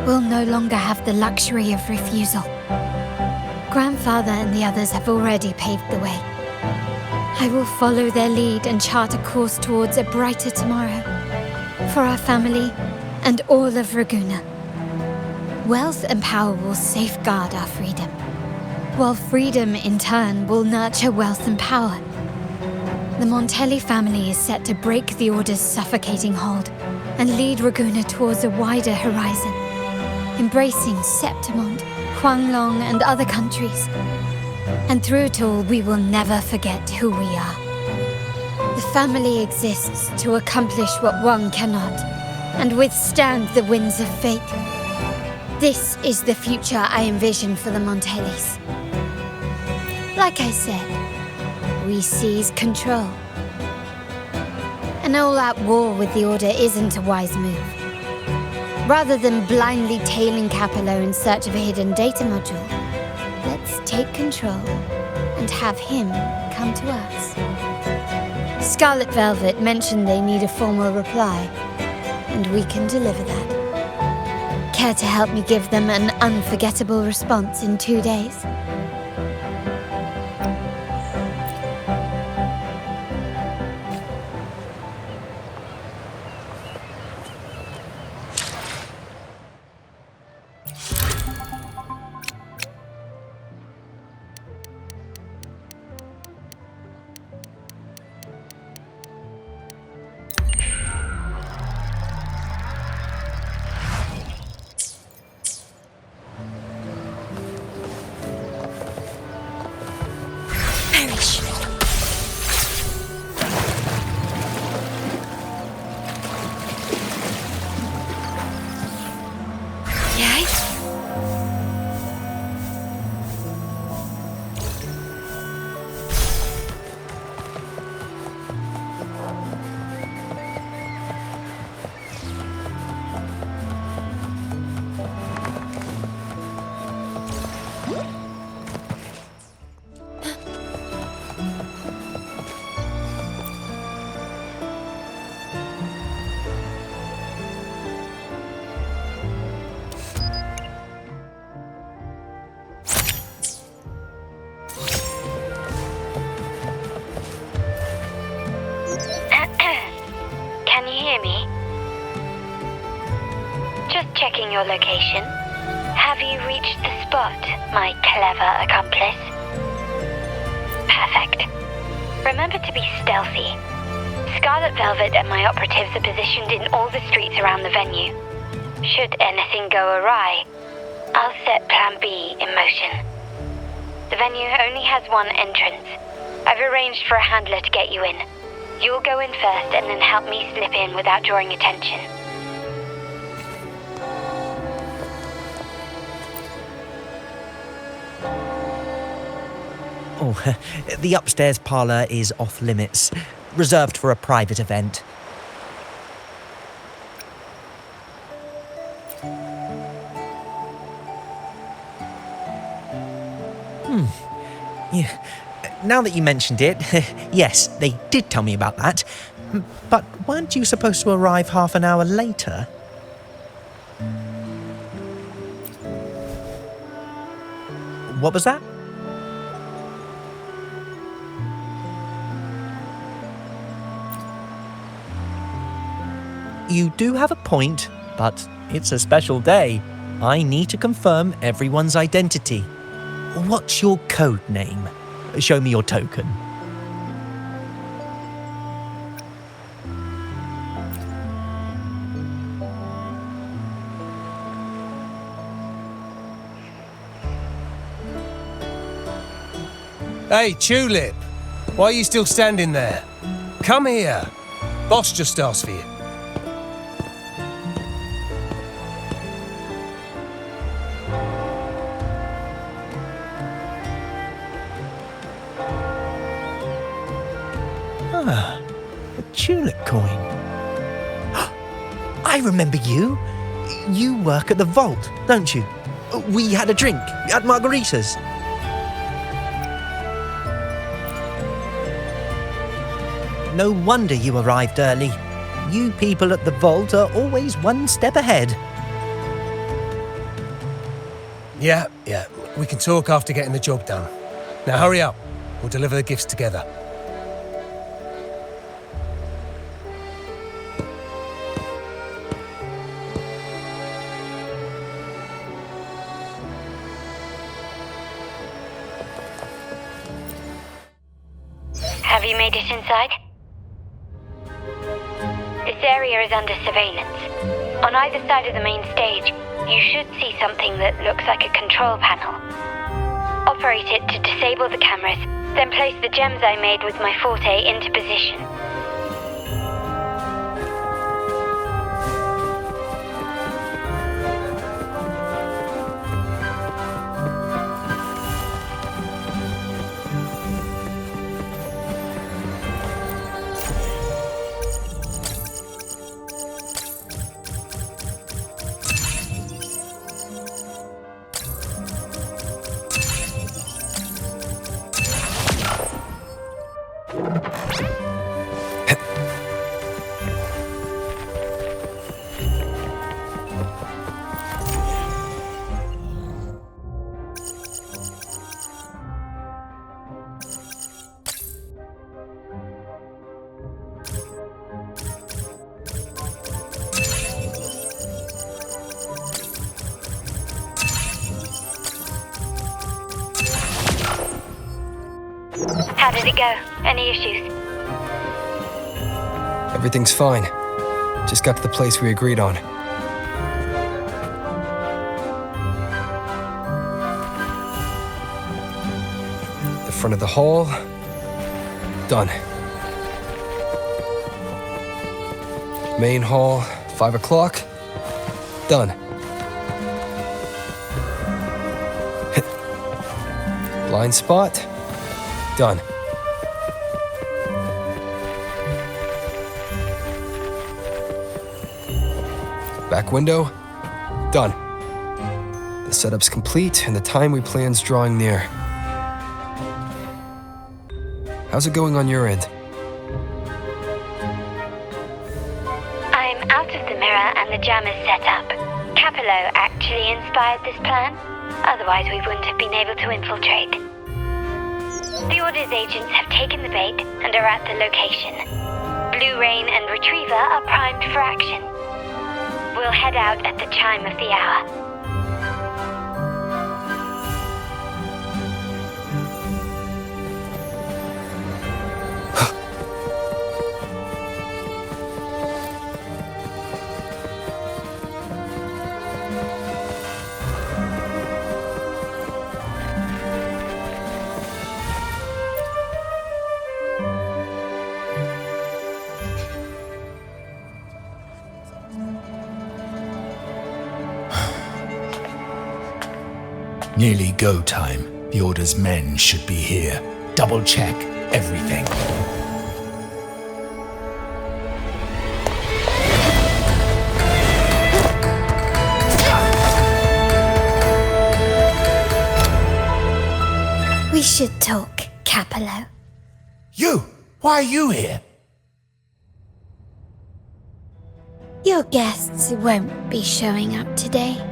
we'll no longer have the luxury of refusal. Grandfather and the others have already paved the way. I will follow their lead and chart a course towards a brighter tomorrow. For our family and all of Ragusa. Wealth and power will safeguard our freedom, while freedom in turn will nurture wealth and power. The Montelli family is set to break the Order's suffocating hold and lead Ragusa towards a wider horizon, embracing Septimont, Huanglong, and other countries. And through it all, we will never forget who we are. The family exists to accomplish what one cannot, and withstand the winds of fate. This is the future I envision for the Montellis. Like I said, we seize control. An all-out war with the Order isn't a wise move. Rather than blindly tailing Capello in search of a hidden data module, let's take control and have him come to us. Scarlet Velvet mentioned they need a formal reply, and we can deliver that. Care to help me give them an unforgettable response in 2 days? your location. Have you reached the spot, my clever accomplice? Perfect. Remember to be stealthy. Scarlet Velvet and my operatives are positioned in all the streets around the venue. Should anything go awry, I'll set Plan B in motion. The venue only has one entrance. I've arranged for a handler to get you in. You'll go in first and then help me slip in without drawing attention. Oh, the upstairs parlour is off limits, reserved for a private event. Yeah. Now that you mentioned it, yes, they did tell me about that. But weren't you supposed to arrive half an hour later? What was that? You do have a point, but it's a special day. I need to confirm everyone's identity. What's your code name? Show me your token. Hey, Tulip! Why are you still standing there? Come here. Boss just asked for you. Ah, a tulip coin. I remember you. You work at the vault, don't you? We had a drink at margaritas. No wonder you arrived early. You people at the vault are always one step ahead. Yeah. We can talk after getting the job done. Now hurry up. We'll deliver the gifts together. Have you made it inside? This area is under surveillance. On either side of the main stage, you should see something that looks like a control panel. Operate it to disable the cameras, then place the gems I made with my forte into position. How did it go? Any issues? Everything's fine. Just got to the place we agreed on. The front of the hall. Done. Main hall, 5 o'clock. Done. Blind spot. Done. Back window. Done. The setup's complete and the time we plan's drawing near. How's it going on your end? I'm out of the mirror and the jam is set up. Capello actually inspired this plan. Otherwise we wouldn't have been able to infiltrate. The Order's agents have taken the bait and are at the location. Blue Rain and Retriever are primed for action. We'll head out at the chime of the hour. Nearly go time. The Order's men should be here. Double check everything. We should talk, Capello. You! Why are you here? Your guests won't be showing up today.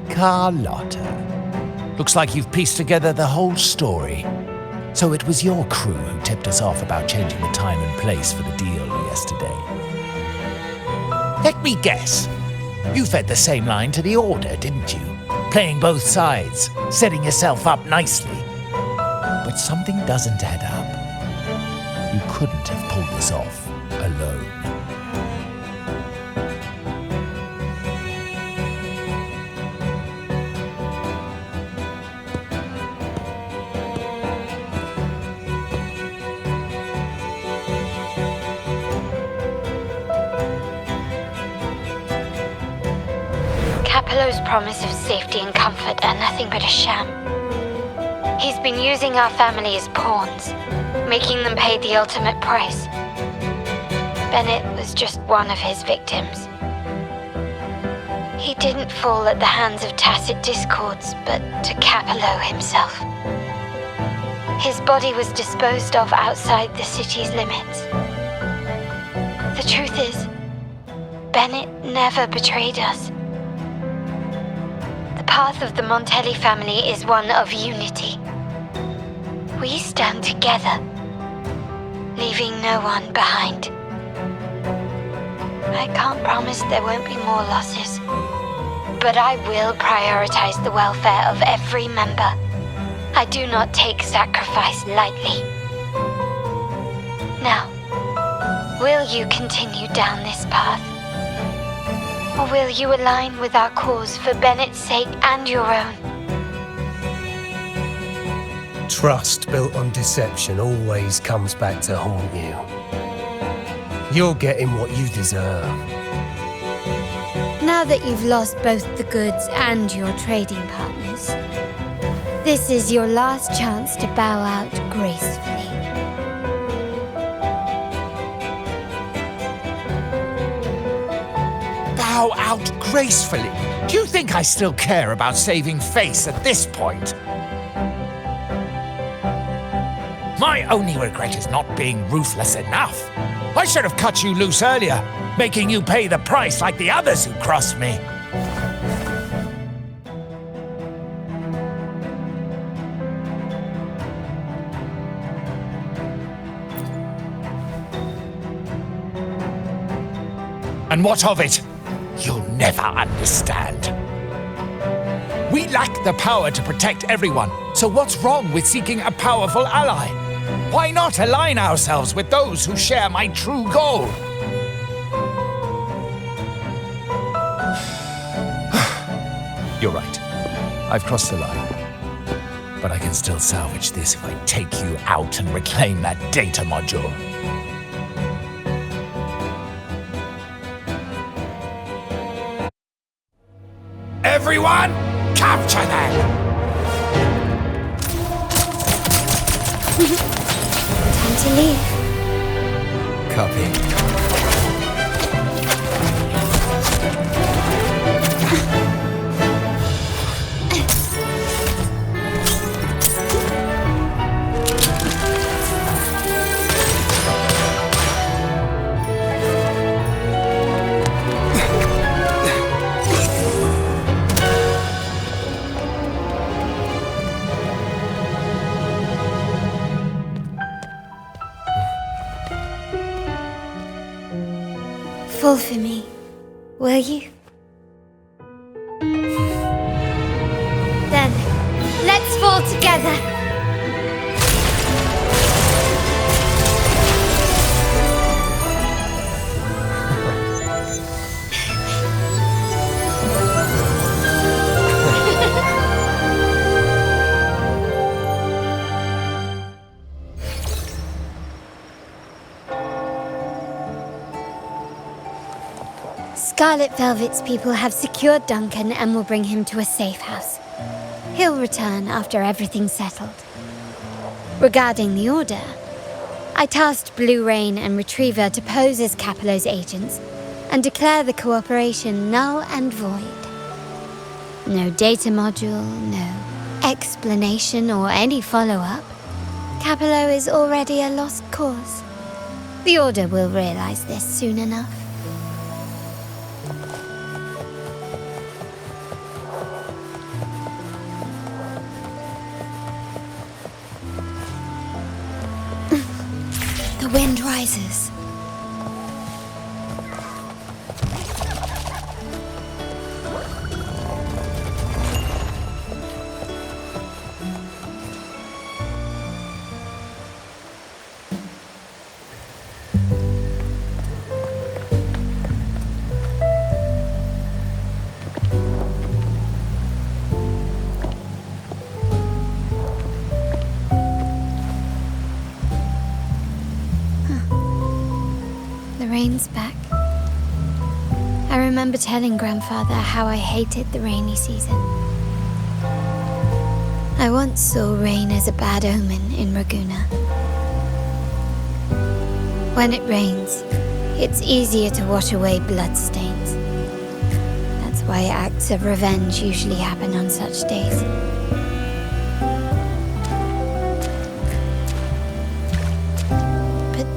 Carlotta. Looks like you've pieced together the whole story. So it was your crew who tipped us off about changing the time and place for the deal yesterday. Let me guess. You fed the same line to the Order, didn't you? Playing both sides, setting yourself up nicely. But something doesn't add up. You couldn't have pulled this off alone. Capello's promise of safety and comfort are nothing but a sham. He's been using our family as pawns, making them pay the ultimate price. Bennett was just one of his victims. He didn't fall at the hands of tacit discords, but to Capello himself. His body was disposed of outside the city's limits. The truth is, Bennett never betrayed us. The path of the Montelli family is one of unity. We stand together, leaving no one behind. I can't promise there won't be more losses, but I will prioritize the welfare of every member. I do not take sacrifice lightly. Now, will you continue down this path? Or will you align with our cause for Bennett's sake and your own? Trust built on deception always comes back to haunt you. You're getting what you deserve. Now that you've lost both the goods and your trading partners, this is your last chance to bow out gracefully. Bow out gracefully? Do you think I still care about saving face at this point? My only regret is not being ruthless enough. I should have cut you loose earlier, making you pay the price like the others who crossed me. And what of it? You'll never understand. We lack the power to protect everyone, so what's wrong with seeking a powerful ally? Why not align ourselves with those who share my true goal? You're right. I've crossed the line. But I can still salvage this if I take you out and reclaim that data module. Everyone, capture them! Time to leave. Copy. Fall for me, will you? Then, let's fall together. Scarlet Velvet's people have secured Duncan and will bring him to a safe house. He'll return after everything's settled. Regarding the Order, I tasked Blue Rain and Retriever to pose as Capello's agents and declare the cooperation null and void. No data module, no explanation or any follow-up. Capello is already a lost cause. The Order will realize this soon enough. The wind rises. The rain's back. I remember telling Grandfather how I hated the rainy season. I once saw rain as a bad omen in Raguna. When it rains, it's easier to wash away bloodstains. That's why acts of revenge usually happen on such days.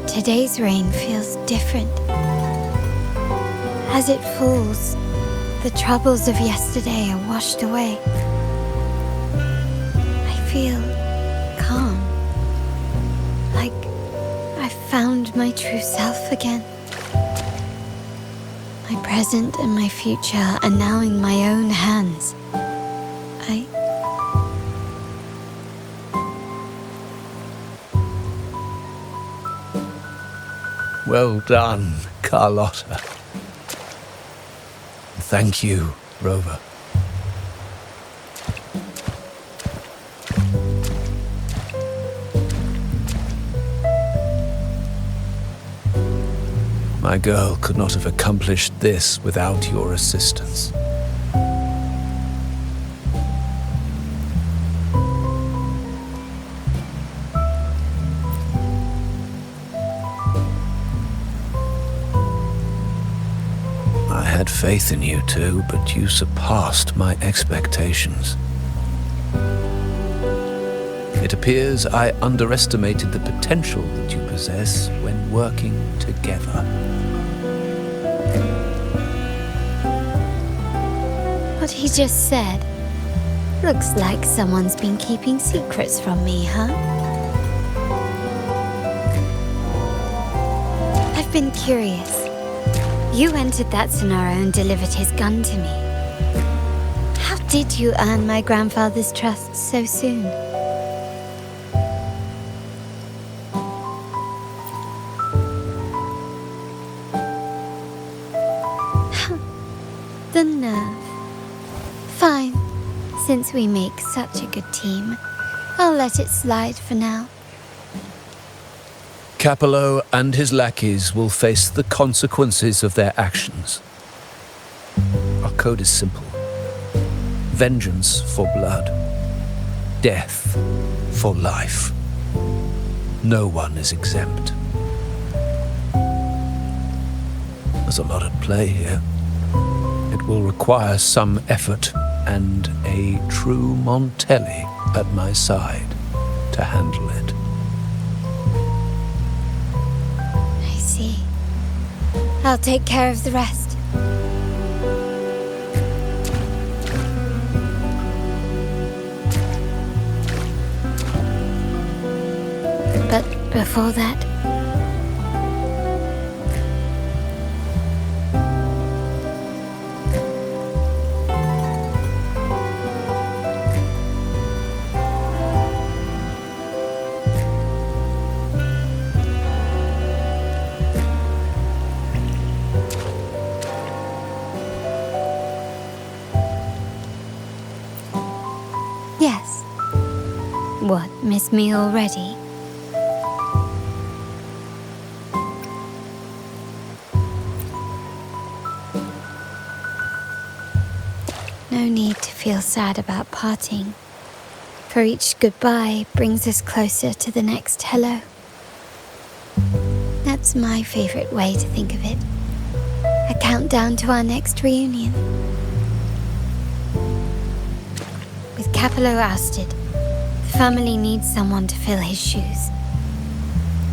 Today's rain feels different. As it falls, the troubles of yesterday are washed away. I feel calm, like I found my true self again. My present and my future are now in my own hands. Well done, Carlotta. Thank you, Rover. My girl could not have accomplished this without your assistance. I had faith in you too, but you surpassed my expectations. It appears I underestimated the potential that you possess when working together. What he just said. Looks like someone's been keeping secrets from me, huh? I've been curious. You entered that Sonaro and delivered his gun to me. How did you earn my grandfather's trust so soon? The nerve. Fine. Since we make such a good team, I'll let it slide for now. Capello and his lackeys will face the consequences of their actions. Our code is simple. Vengeance for blood. Death for life. No one is exempt. There's a lot at play here. It will require some effort and a true Montelli at my side to handle it. I'll take care of the rest. But before that, What, miss me already? No need to feel sad about parting, for each goodbye brings us closer to the next hello. That's my favorite way to think of it. A countdown to our next reunion. With Capello ousted, the family needs someone to fill his shoes.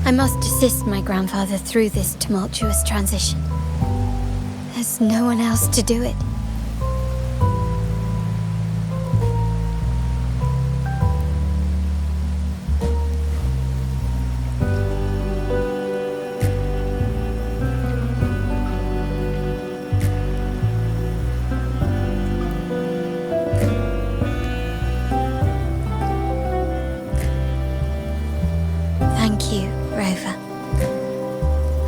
I must assist my grandfather through this tumultuous transition. There's no one else to do it. Thank you, Rover.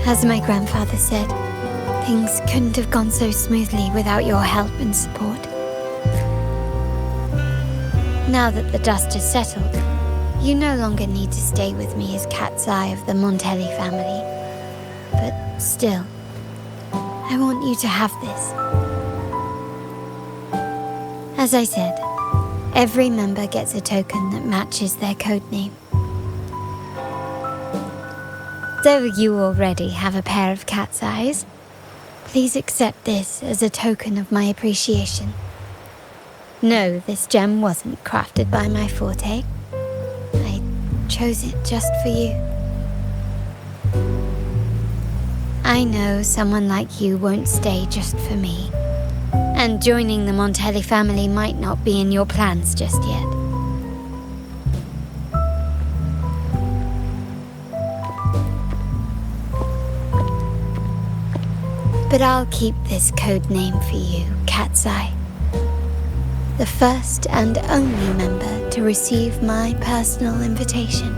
As my grandfather said, things couldn't have gone so smoothly without your help and support. Now that the dust has settled, you no longer need to stay with me as Cat's Eye of the Montelli family. But still, I want you to have this. As I said, every member gets a token that matches their codename. Though you already have a pair of cat's eyes, please accept this as a token of my appreciation. No, this gem wasn't crafted by my forte. I chose it just for you. I know someone like you won't stay just for me, and joining the Montelli family might not be in your plans just yet. But I'll keep this code name for you, Cat's Eye. The first and only member to receive my personal invitation.